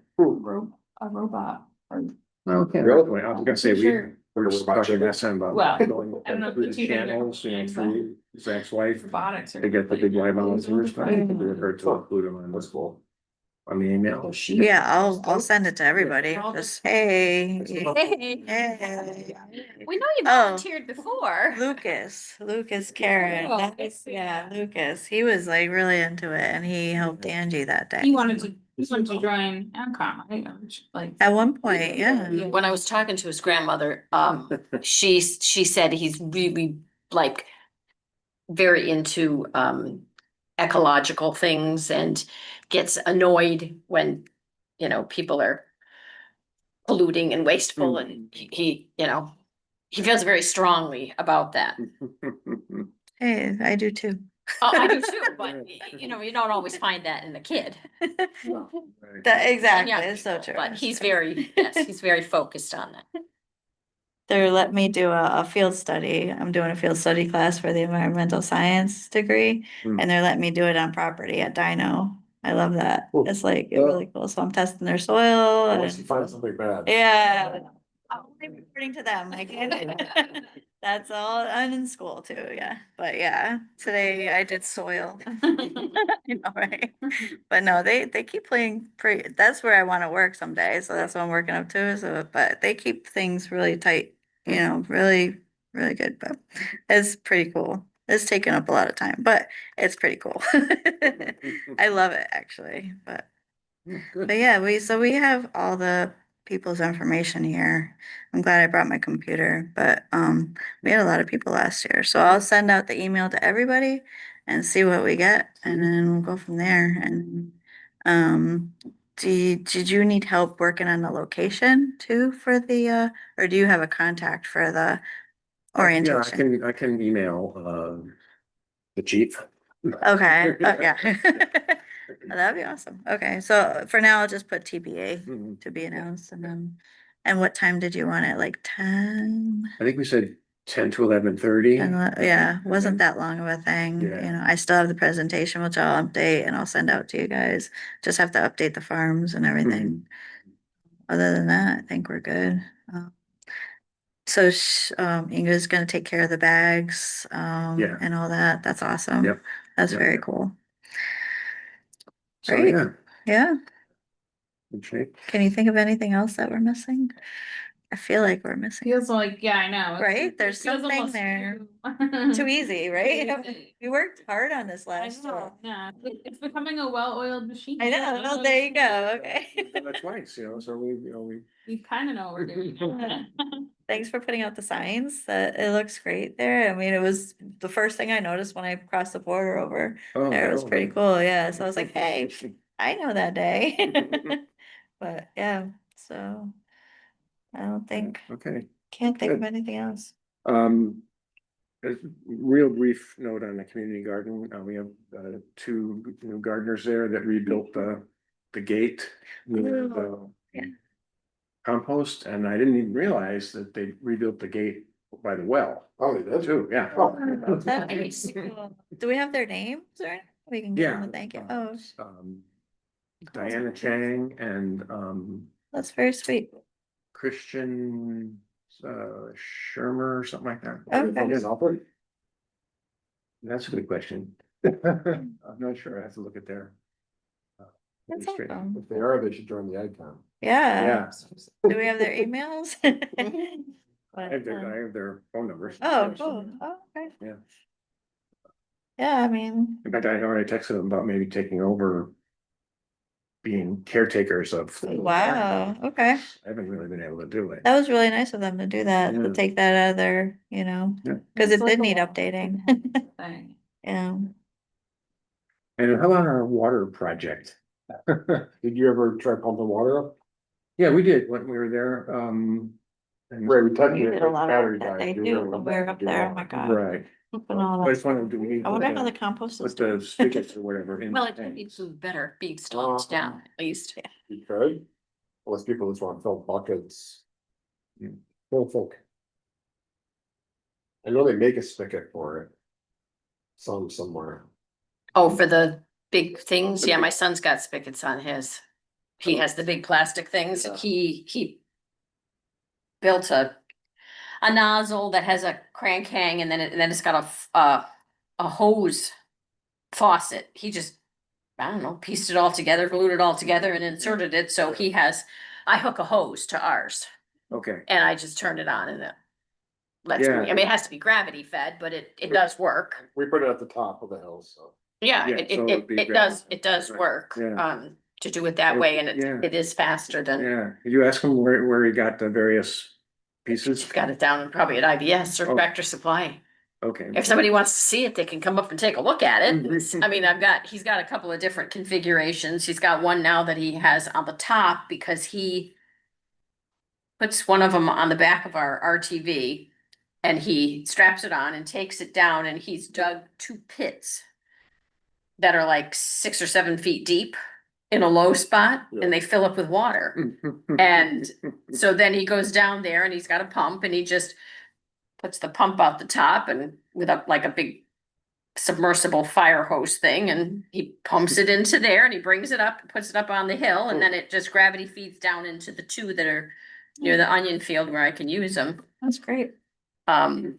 robot, or, Okay. Really? I was gonna say, Sure. we're just talking last time Well, about going I don't know if through the the two things are channels, names, through Zach's wife. robotics. To get the Big Y volunteers, but I think we heard to include them on That's cool. on the email. Yeah, I'll send it to everybody. Just, hey. Hey. Hey. We know you Oh. volunteered before. Lucas Karen. Oh, Yeah, Lucas. He was like really into it and he helped Angie that day. He wanted to join AMCOM, I think, like. At one point, yeah. When I was talking to his grandmother, she said he's really like very into ecological things and gets annoyed when, people are polluting and wasteful and he feels very strongly about that. Hey, I do too. Oh, I do too, but you don't always find that in a kid. That exactly, Yeah, it's so true. But he's very focused on that. they're letting me do a field study. I'm doing a field study class for the environmental science degree, Hmm. and they're letting me do it on property at Dino. I love that. Cool. It's like really cool. So I'm testing their soil Unless you and, find something bad. yeah. I'm only reporting to them, like, that's all, I'm in school too, yeah, but yeah, today I did soil. You know, right? But no, they keep playing pretty, that's where I wanna work someday, so that's what I'm working up to, so, but they keep things really tight, you know, really, really good, but it's pretty cool. It's taken up a lot of time, but it's pretty cool. I love it, actually, but yeah, we have all the people's information here. I'm glad I brought my computer, but we had a lot of people last year, so I'll send out the email to everybody and see what we get, and then we'll go from there. And did you need help working on the location too for the or do you have a contact for the Yeah, orientation? I can email, the chief. Okay, yeah. That'd be awesome. Okay, so for now, I'll just put TBA Mhm. to be announced, and then, and what time did you want it? Like 10? I think we said 10 to 11:30. Yeah, wasn't that long of a thing, you Yeah. know, I still have the presentation, which I'll update and I'll send out to you guys. Just have to update the farms and everything. Other than that, I think we're good. So Inga's gonna take care of the bags, Yeah. and all that. That's awesome. Yep. That's Yep. very cool. So, Great. yeah, Yeah. good shape. Can you think of anything else that we're missing? I feel like we're missing. Feels like, yeah, I know. Right? There's Feels something almost there. too- Too easy, right? Easy. We worked hard on this I last year. know, yeah, it's becoming a well-oiled machine. I know, well, there you go, okay. That's twice, so we. We kind of know what we're doing. Thanks for putting out the signs, that it looks great there. I mean, it was the first thing I noticed when I crossed the border over. Oh, There, it was no. pretty cool, yeah, so I was like, hey, I know that day. But yeah, so I don't think, Okay, can't think of Good. anything else. a real brief note on the community garden, we have, two new gardeners there that rebuilt the gate. near the Oh, yeah. Compost, and I didn't even realize that they rebuilt the gate by the well, Oh, they did? too, yeah. Oh. That is cool. Do we have their names or anything? We can give them Yeah. a thank you. Oh, Diana Chang and, that's very sweet. Christian, Shermer or something like that. Okay. From Southwood? That's a good question. I'm not sure, I have to look at their. That's administrative. awesome. If they are, they should join the AgCom. Yeah. Yeah, Do we have their emails? I But, have their phone numbers. oh, cool. Oh, okay. Yeah. Yeah, I mean, In fact, I already texted them about maybe taking over. Being caretakers of. wow, okay. I haven't really been able to do it. That was really nice of them to do that, to Yeah. take that out of their, you know, Yeah. cause It's it like did a need lot. updating. Thing. Yeah. And how about our water project? Did you ever try pumping water up? Yeah, we did when we were there, and. Right, we touched We it, did a like lot of battery work that died. day You too, never when went we were back up to do there, that. oh my God. Right, Flipping all I that just wonder, stuff. do we? I wonder how the compost is With the doing. spigots or whatever. in Well, the it tank. needs to better be stomped down at least. You could, unless people just want to fill buckets. Yeah. Don't think. I know they make a spigot for it. Somewhere. Oh, for the big things, yeah, my son's got spigots on his. He has the big plastic things, he built a nozzle that has a crank hang and then it's got a hose faucet. He just, I don't know, pieced it all together, glued it all together and inserted it, so he has, I hook a hose to ours Okay, and I just turn it on and it lets me, Yeah. I mean, it has to be gravity fed, but it does work. We put it at the top of the hill, so. Yeah, Yeah, so it'd be it does Right. work, Yeah. to do it that way and Yeah. it is faster than. yeah, did you ask him where he got the various pieces? Got it down probably at IBS or Oh. Tractor Supply. Okay. If somebody wants to see it, they can come up and take a look at it. I mean, he's got a couple of different configurations. He's got one now that he has on the top because he puts one of them on the back of our RTV and he straps it on and takes it down and he's dug 2 pits that are like 6 or 7 feet deep. in a low spot and they fill up with water. And so then he goes down there and he's got a pump and he just puts the pump out the top and with a, like a big submersible fire hose thing, and he pumps it into there and he brings it up, puts it up on the hill, and then it just gravity feeds down into the two that are near the onion field where I can use them. That's great. Um,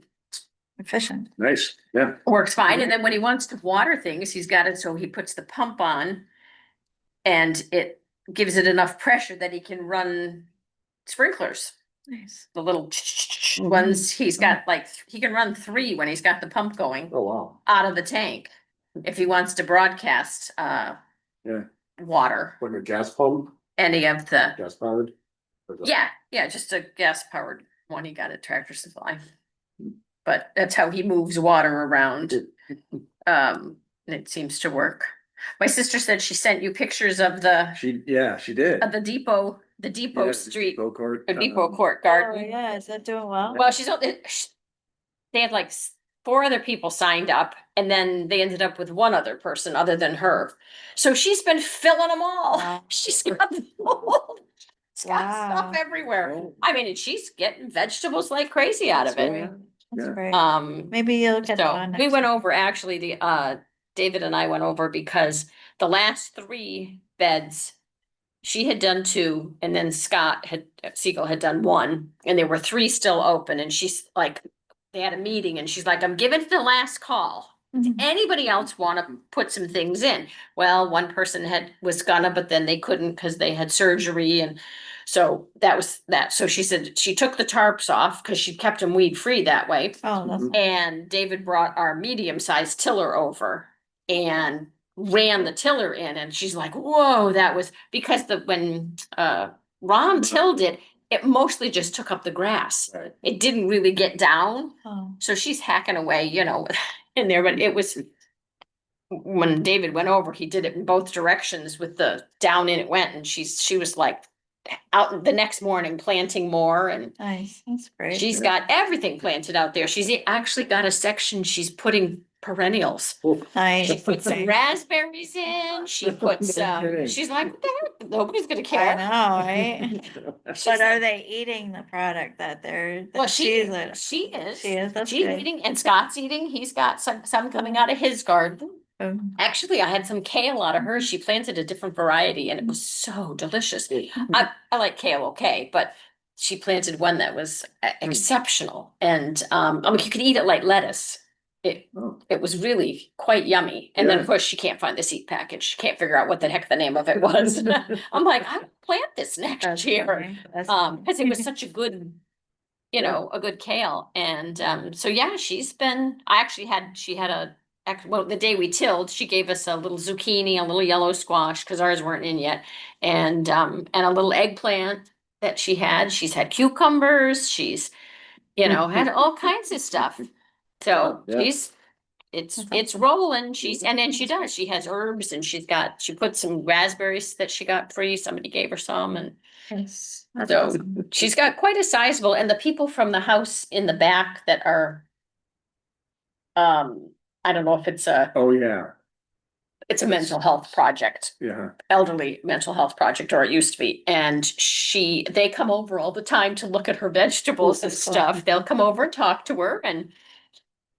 Efficient. Nice, yeah. works fine, and then when he wants to water things, he's got it, so he puts the pump on. And it gives it enough pressure that he can run sprinklers, Nice. the little ones, he's got like, he can run 3 when he's got the pump going Oh, wow. out of the tank. If he wants to broadcast, Yeah. water, Like a gas pump, any of the, gas powered? Or just- yeah, just a gas powered one he got at Tractor Supply. But that's how he moves water around. And it seems to work. My sister said she sent you pictures of the She did. the depot Yeah, street, Depot Court. depot court Oh, garden. yeah, is that doing well? Well, they had like 4 other people signed up and then they ended up with 1 other person other than her. So she's been filling them all. Wow. She's got the whole, she's got stuff Wow. everywhere. Oh, I mean, and she's getting vegetables like crazy out of That's it. great. That's Yeah. great. Maybe you'll get that So on we next went time. over, actually, David and I went over because the last 3 beds, she had done 2 and then Siegel had done 1, and there were 3 still open, and she's like, they had a meeting and she's like, I'm giving it the last call. Mhm. Anybody else wanna put some things in? Well, one person was gonna, but then they couldn't because they had surgery, and so that was that. So she said she took the tarps off because she kept them weed free that way. Oh, that's, And David brought our medium-sized tiller over and ran the tiller in, and she's like, whoa, that was because when Ron tilled it, it mostly just took up the grass. Right. It didn't really get down, oh, so she's hacking away, in there, but it was. When David went over, he did it in both directions with the down in it went, and she was like out the next morning planting more, and nice. That's great. she's got everything planted out there. She's actually got a section she's putting perennials. Nice. She puts some raspberries in, she puts, kidding. she's like, what the heck, nobody's gonna I care. know, right? She's But are like- they eating the product that they're? Well, that she's like- she is. She is, that's She's good. eating, and Scott's eating, he's got some coming out of his garden. Actually, I had some kale out of hers. She planted a different variety and it was so delicious. I like kale, okay, but she planted one that was exceptional, and I mean, you could eat it like lettuce. Oh. It was really quite yummy, and then of Yeah. course she can't find the seed package. She can't figure out what the heck the name of it was. I'm like, I'll plant this next That's year. funny. That's funny. Cause it was such a good, a good kale, and so yeah, she had well, the day we tilled, she gave us a little zucchini, a little yellow squash, cause ours weren't in yet, and a little eggplant that she's had cucumbers, she's, had all kinds of stuff. So Yeah. it's rolling, and then she has herbs, and she put some raspberries that she got free, somebody gave her some, and Yes, that's so awesome. she's got quite a sizable, and the people from the house in the back that are, I don't know if it's a Oh, yeah, mental health project, yeah. elderly mental health project, or it used to be. And they come over all the time to look at her vegetables and That's fun. stuff. They'll come over and talk to her, and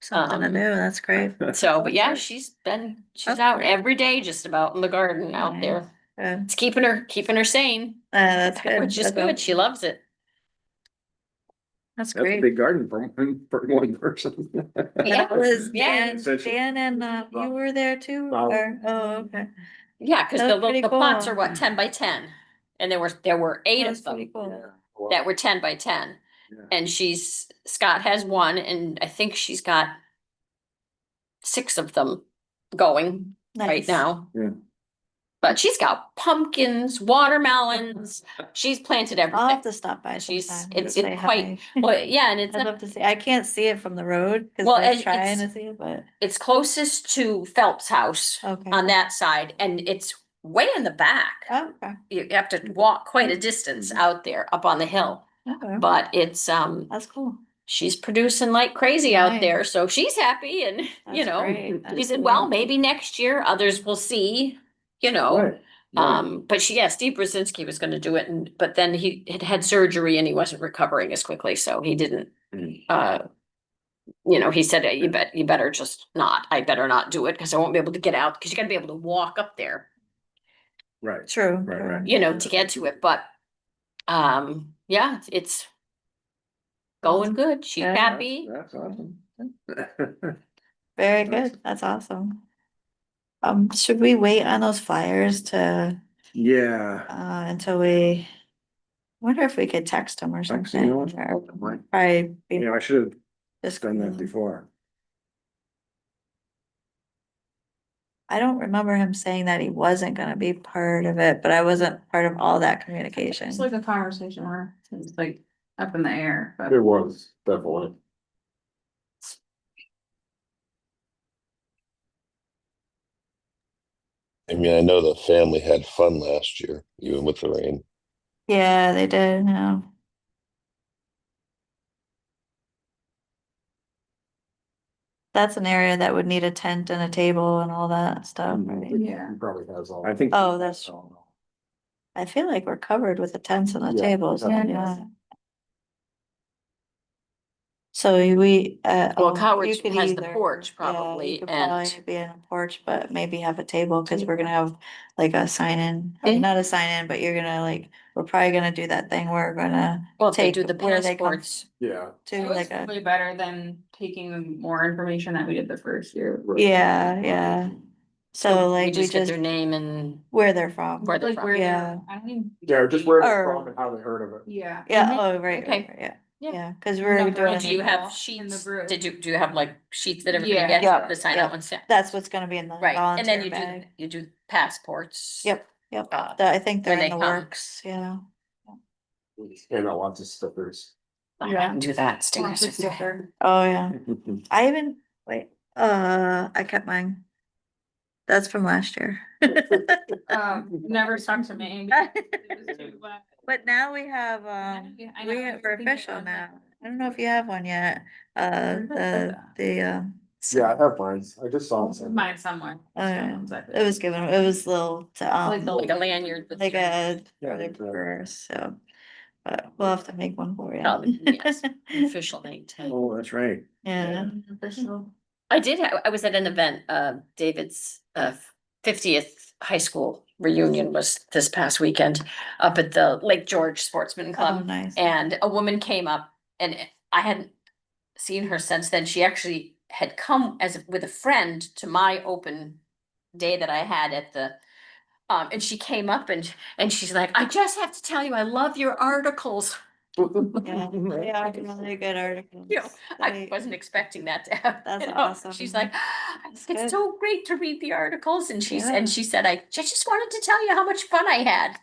Something to do. That's great. so, but yeah, she's That's out great. every day just about in the garden out Nice. there. Good. It's keeping her sane, That's good. which is That's good. She loves it. That's That's a great. big garden for one person. Yeah. Was Yeah. Dan and you were there too? No. Or, oh, okay. Yeah, cause That's pretty the plots cool. are what, 10 by 10, and there were 8 That's of them pretty cool. that were 10 by 10. Yeah. And Scott has 1, and I think she's got 6 of them going right Nice. now. Yeah. But she's got pumpkins, watermelons, she's planted I'll have everything. to stop by She's- sometime. it's- to say it's quite- hi. Well, yeah, and it's I'd love to see. I can't see it from the road because Well, I was and trying it's- to see it, but it's closest to Phelps' house okay. on that side, and it's way in the back. Oh, okay. You have to walk quite a distance out there up on the hill, Okay. but it's, That's cool. she's producing like crazy out Nice. there, so she's happy, and That's great. she That's said, cool. well, maybe next year others will see, Right. But Steve Brzezinski was gonna do it, but then he had surgery and he wasn't recovering as quickly, so he didn't. He said, you better just not, I better not do it, because I won't be able to get out, because you gotta be able to walk up there, Right. True. Right, true. right. to get to it, but. Yeah, it's going good, she's Yeah. happy. That's awesome. Very good. That's awesome. Should we wait on those flyers to, Yeah, until we? Wonder if we could text them or Text, you know something, what? or Might- probably. be I should have just done that gonna- before. I don't remember him saying that he wasn't gonna be part of it, but I wasn't part of all that communication. It's like a conversation where it's like up in the air, but. It was definitely. I mean, I know the family had fun last year, even with the rain. Yeah, they did, yeah. That's an area that would need a tent and a table and all that stuff, right? Yeah. He probably has all. I think. Oh, that's, I feel like we're covered with the tents and the Yeah, tables, yeah. yeah. So we, Well, you Coward's could has the either- porch yeah, you probably, could and- probably be in a porch, but maybe have a table, cause we're gonna have like a sign in, Eh. not a sign in, but you're gonna like, we're probably gonna do that thing where we're gonna Well, if they take do the where they come passports, Yeah. to, It was like a, way better than taking more information that we did the first year. yeah, yeah. So we like, we just get their just, name and where they're from. where they're Like from. where Yeah. they're, I don't even. Yeah, just where they're Or- from and how they heard of it. Yeah. Yeah, Mhm. oh, right, Okay. right, yeah, Yeah. yeah, cause we're Number doing. of Do you people have in the sheets? group. Do you have like sheets that everybody Yeah. gets, Yeah, the sign yeah. out ones? Yeah. That's what's gonna be in the Right, and then volunteer you do bag. passports. Yep, yep, uh, I think they're when in they the come. works, yeah. And lots of stickers. I Yeah. can do that. Lots Stickers of are good. sticker. Oh, yeah, I even, wait, I kept mine. That's from last year. Never stuck to me. It was too wet. But now we have, I know, we're thinking official about that. now, I don't know if you have one yet, Where did I put that? Yeah, I have mine. I just saw it. Mine somewhere. Oh, yeah. Sometimes I put It was given, it was little to, Like Like a lanyard. with- like a, Yeah, for like that. first, so. But we'll have to make one for you. Probably, yes. Official name tag. Oh, that's right. Yeah, official. I was at an event, David's 50th high school reunion was this past weekend up at the Lake George Sportsman oh, Club. nice. And a woman came up and I hadn't seen her since then. She actually had come with a friend to my open day that I had at the, and she came up and she's like, I just have to tell you, I love your articles. Yeah, they are really good articles. You know, I They- wasn't expecting that to happen. That's you know. awesome. She's like, That's it's good. so great to read the articles, and Yeah. she said, I just wanted to tell you how much fun I had.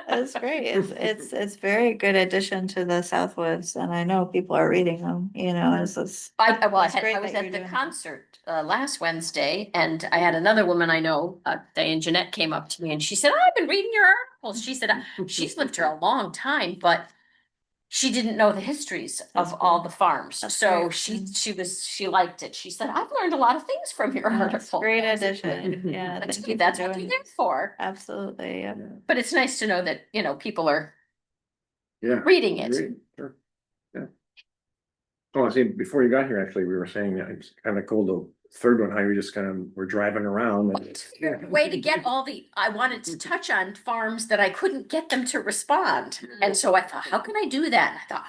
That's great. It's very good addition to the Southwoods, and I know people are reading them, as this. I That's great I was that at you're the doing that. concert last Wednesday, and I had another woman I know, Diane Jeanette, came up to me and she said, I've been reading your articles. She said, she's lived here a long time, but she didn't know the histories That's of all cool. the farms. That's So great. she liked it. She said, I've learned a lot of things from your That's article. great addition, yeah. That's thank good. you That's for what doing they're it. there for. Absolutely, yeah. But it's nice to know that, people are Yeah. reading it. Great, sure. Yeah. Oh, I see, before you got here, actually, we were saying that it's kind of cool, the third one, how you just kind of were driving around. and- Way to get I wanted to touch on farms that I couldn't get them to respond. And so I thought, how can I do that? And I thought,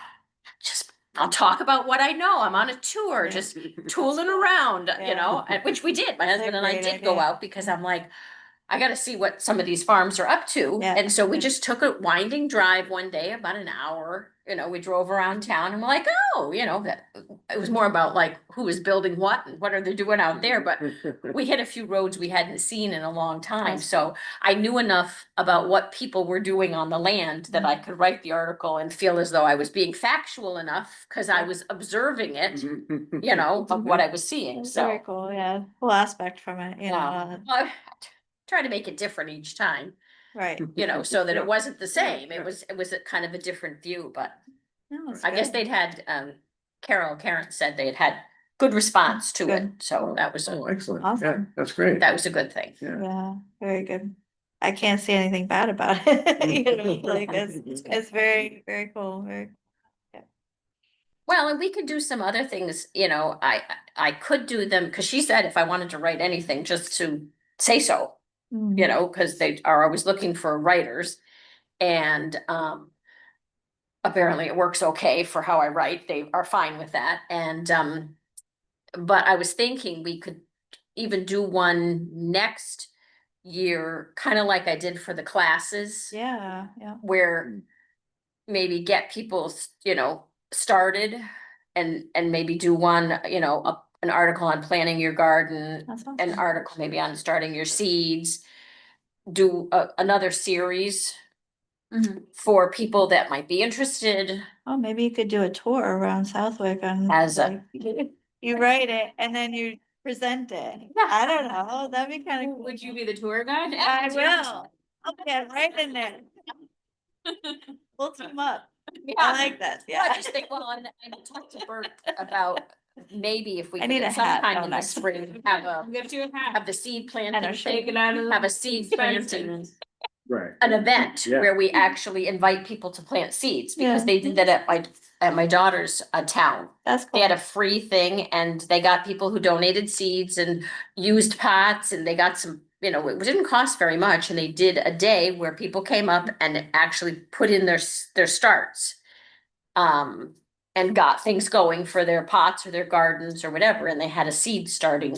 I'll talk about what I know. I'm on a tour, Yeah. just tooling around, Yeah. which we did. My husband and I great did go idea. out because I'm like, I gotta see what some of these farms are up to. Yeah. And so we Yeah. just took a winding drive one day, about an hour, we drove around town and we're like, oh, that it was more about like who is building what and what are they doing out there, but we hit a few roads we hadn't seen in a long time, so I knew enough about what people were doing on the land that I could write the article and feel as though I was being factual enough, cause I was observing it, of what I was seeing, It's so. very cool, yeah, cool aspect from it, Yeah. Well, I try to make it different each time, right. so that Yeah. it wasn't the same, yeah. it was a kind of a different view, but No, it's I guess good. they'd had, Karen said they had good response to it, Good. so that was, Oh, excellent, yeah, Awesome. that's great. that was a good thing. Yeah, Yeah, very good. I can't say anything bad about it, you know, like, it's very, very cool, very. Well, and we could do some other things, you know, I could do them, cause she said if I wanted to write anything, just to say so. You know, cause they are always looking for writers. And apparently it works okay for how I write. They are fine with that. And but I was thinking we could even do one next year, kind of like I did for the classes. Yeah, yeah. Where maybe get people, you know, started and maybe do one, you know, an article on planting your garden, That's an awesome. article maybe on starting your seeds. Do another series for people that might be interested. Oh, maybe you could do a tour around Southwick on. As a- like, you write it and then you present it. I don't know, that'd be kind of cool. Would you be the tour guide? I will. I'll get right in there. We'll team up. I Yeah, like that, I yeah. just think, well, and I talked to Bert about maybe if we I could need a at hat, sometime in don't the I? spring, have I'm gonna do a hat. the seed And a planting shirt. Take thing, it out of the. have a seed planting. Right. An event Yeah. where we actually invite people to plant seeds, because Yeah. they did that at my daughter's town. That's They cool. had a free thing and they got people who donated seeds and used pots, and they got some, you know, it didn't cost very much, and they did a day where people came up and actually put in their starts. And got things going for their pots or their gardens or whatever, and they had a seed starting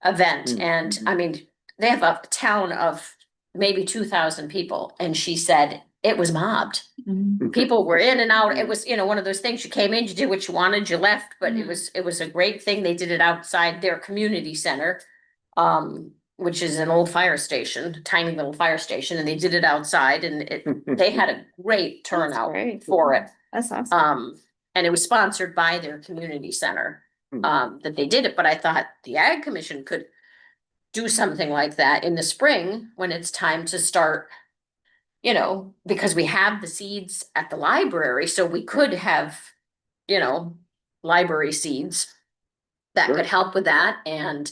event, Mm, and mhm. I mean, they have a town of maybe 2,000 people, and she said it was mobbed. Mhm. People were in and out. It was, you know, one of those things, you came in, you did what you wanted, you left, but Mhm. it was a great thing. They did it outside their community center. Which is an old fire station, tiny little fire station, and they did it outside, and they had a great turnout great. for it. That's awesome. And it was sponsored by their community center, that they did it, but I thought the Ag Commission could do something like that in the spring when it's time to start. You know, because we have the seeds at the library, so we could have, you know, library seeds that Sure. could help with that. And,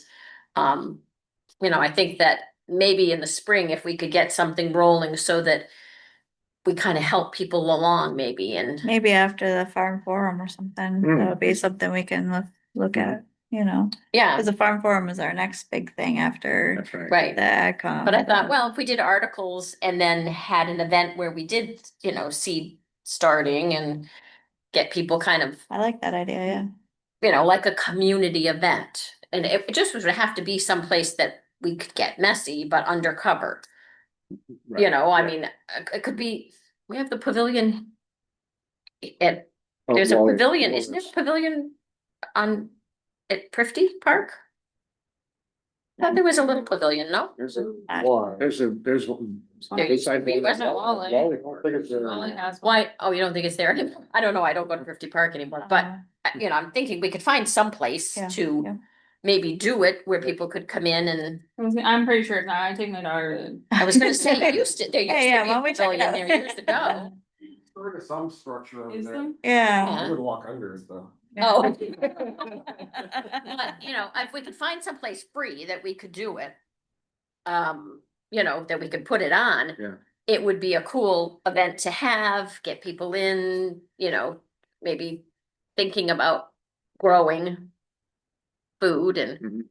you know, I think that maybe in the spring, if we could get something rolling so that we kind of help people along maybe, and Maybe after the farm forum or something, Mm. that would be something we can look at, you know, yeah, because the farm forum is our next big thing after That's right. right. the AgCom. But I thought, well, if we did articles and then had an event where we did, you know, seed starting and get people kind of, I like that idea, yeah. you know, like a community event. And it just would have to be someplace that we could get messy, but undercover. Right. You know, I Yeah. mean, it could be, we have the pavilion. At, Oh, there's a well, pavilion, well, isn't there a pavilion on, at Prifty Park? Thought there was a little pavilion, no? There's a, Why? there's one. There used to be, wasn't it? Wally. I think it's, Wally has one. Why, oh, you don't think it's there anymore? I don't know, I don't go to Prifty Park anymore, but you know, I'm thinking we could find some place Yeah, yeah. to maybe do it where people could come in and, I'm pretty sure it's not. I take my daughter to. I was gonna say, there used to be Yeah, yeah, why a don't we check it pavilion out? there years ago. sort of some structure over Is there. there? Yeah. I would walk under it though. Oh. But, you know, if we could find someplace free that we could do it. You know, that we could put it on. Yeah. It would be a cool event to have, get people in, you know, maybe thinking about growing food and.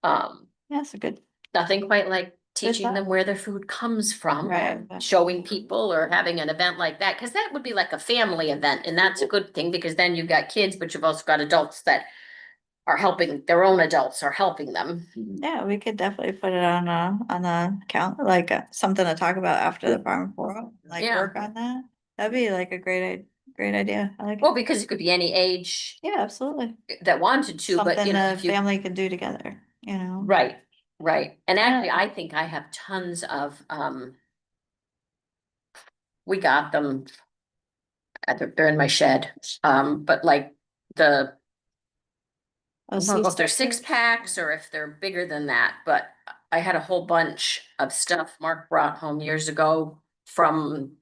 Mhm. That's a good, Nothing quite like teaching thought. them where their food comes from. Right. Showing people or having an event like that, cause that would be like a family event, and that's a good thing, because then you've got kids, but you've also got adults that. Are helping, their own adults are helping them. yeah, we could definitely put it on the count, like something to talk about after the farm forum, like Yeah. work on that. That'd be like a great idea. I like Well, it. because it could be any age Yeah, absolutely. that wanted to, but Something you know, the if you. family can do together, you know? Right, right. And actually, Yeah. I think I have tons of, we got them. They're in my shed, but like the, I Oh, don't know if they're six 6-packs or if they're bigger than that, but I had a whole bunch of stuff Mark brought home years ago from.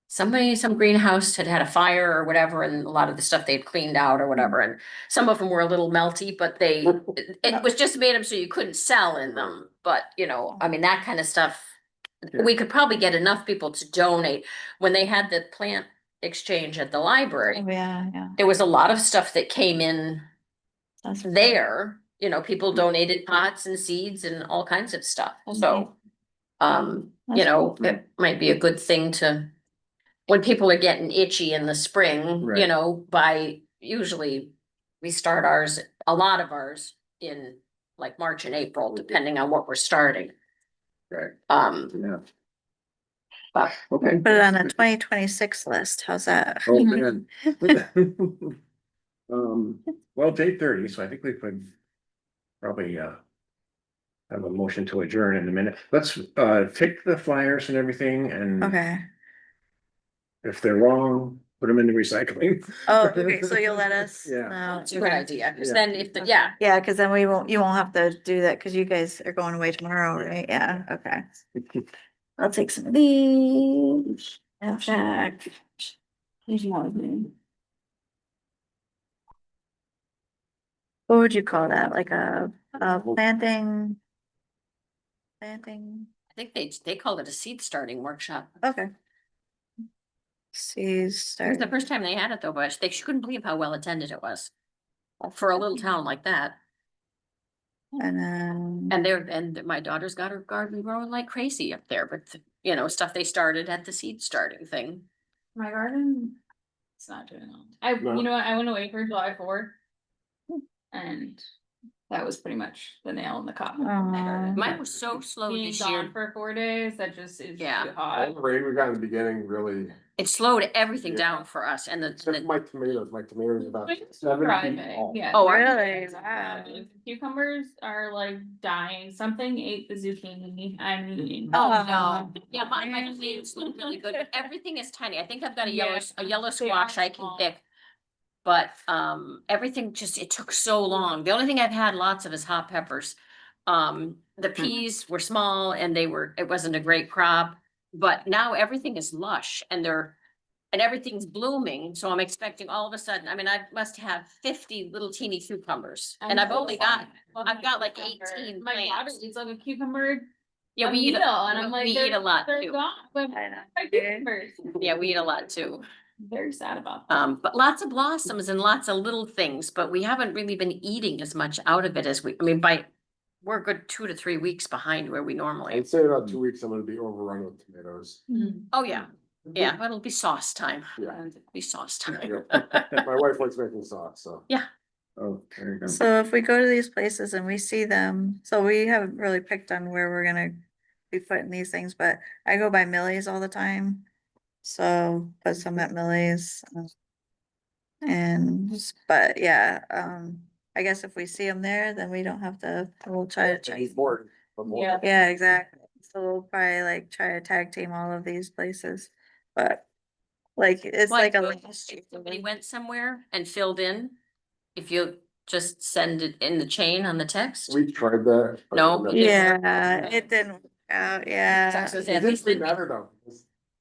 Somebody, some greenhouse had had a fire or whatever, and a lot of the stuff they'd cleaned out or whatever, and some of them were a little melty, but it was just made them so you couldn't sell in them, but you know, I mean, that kind of stuff. Yeah. we could probably get enough people to donate. When they had the plant exchange at the library, Oh, yeah, yeah. there was a lot of stuff that came in That's there, you know, people donated pots and seeds and all kinds of stuff, so. You That's know, cool. it might be a good thing to. When people are getting itchy in the spring, you Right. know, usually we start a lot of ours in like March and April, depending on what we're starting. Right, yeah, But okay. Put it on a 2026 list. How's that? Oh, man. Well, it's 8:30, so I think we could probably, have a motion to adjourn in a minute. Let's, take the flyers and everything, and Okay. if they're wrong, put them in the recycling. Oh, okay, so you'll let us Yeah. know. it's a good Okay. idea, cause Yeah. then if the, yeah, Yeah, cause then you won't have to do that, cause you guys are going away tomorrow, right? Yeah, okay. I'll take some of these. And check. What would you call that? Like a planting? Planting, I think they called it a seed starting workshop. okay. See, It was start. the first time they had it though, but they couldn't believe how well attended it was. For a little town like that. And then, And my daughter's got her garden growing like crazy up there, but you know, stuff they started at the seed starting thing. My garden, it's not doing well. I, No. you know what, I went away for July 4th. And that was pretty much the nail in the coffin. for my garden. Mine was so slow Being this gone year. for 4 days, that just is Yeah. too All hot. the rain we got in the beginning really, It slowed everything Yeah. down for us and except for my tomatoes are about It's 7 feet thriving, tall. yeah. Oh, are really? Yeah, Wow. cucumbers are like dying, something ate the zucchini, I mean. Oh, Oh. no. Yeah, my tomatoes look really good. Everything is tiny. I think I've got a Yeah, yellow they squash are I can small. pick. But, everything just, it took so long. The only thing I've had lots of is hot peppers. The peas were small and it wasn't a great crop, but now everything is lush and everything's blooming, so I'm expecting all of a sudden, I mean, I must have 50 little teeny cucumbers. And I've only got, I've got like 18 My daughter plants. eats like a cucumber. Yeah, a we eat, meal, and I'm like, we eat a lot they're too. gone, but I know. my cucumbers. Yeah, we eat a lot too. Very sad about that. But lots of blossoms and lots of little things, but we haven't really been eating as much out of it as I mean, we're a good 2 to 3 weeks behind where we normally. I'd say in about 2 weeks, I'm gonna be overrun with tomatoes. Oh, yeah, yeah, it'll be sauce time. Yeah. It'll be sauce time. My wife likes making sauce, so. Oh, there you go. So if we go to these places and we see them, so we haven't really picked on where we're gonna be putting these things, but I go by Millie's all the time. So put some at Millie's. But yeah, I guess if we see them there, then we don't have to, we'll try to check. He's bored. but more. Yeah. Yeah, exactly. So we'll probably like try to tag team all of these places, but like, it's like a. If somebody went somewhere and filled in, if you just send it in the chain on the text. We tried that. but No, it you doesn't- Yeah, it didn't work out, yeah. Sucks with It that. didn't really matter though.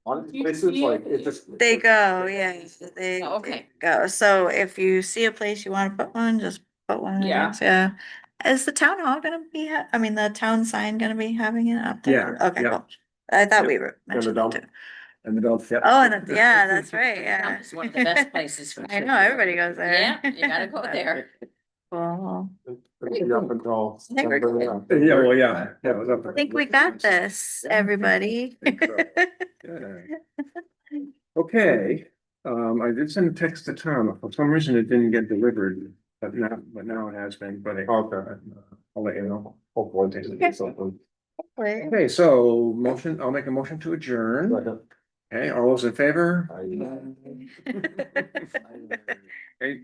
On these places, like, it just. They go, yeah, they Oh, okay. go. So if you see a place you wanna put one, just put one. I Yeah. guess, yeah. Is the town hall gonna be, I mean, the town sign gonna be having it up there? Yeah, Okay, yeah. cool. I thought Yep. we were mentioned that dump. too. And the dogs, yeah. Oh, and yeah, that's right, yeah. It's one of the best places for. I know, everybody goes there. Yeah, you gotta go there. Cool. It'll be up until. I think we're September, good. Yeah, well, yeah, that was up. I think we got this, everybody. Think so. Yeah. Okay, I did send a text to Tom, for some reason it didn't get delivered, but now it has been, but Okay. I'll let you know. Hopefully it takes something. Wait. Okay, so I'll make a motion to adjourn. Second. Okay, all those in favor? I- Okay,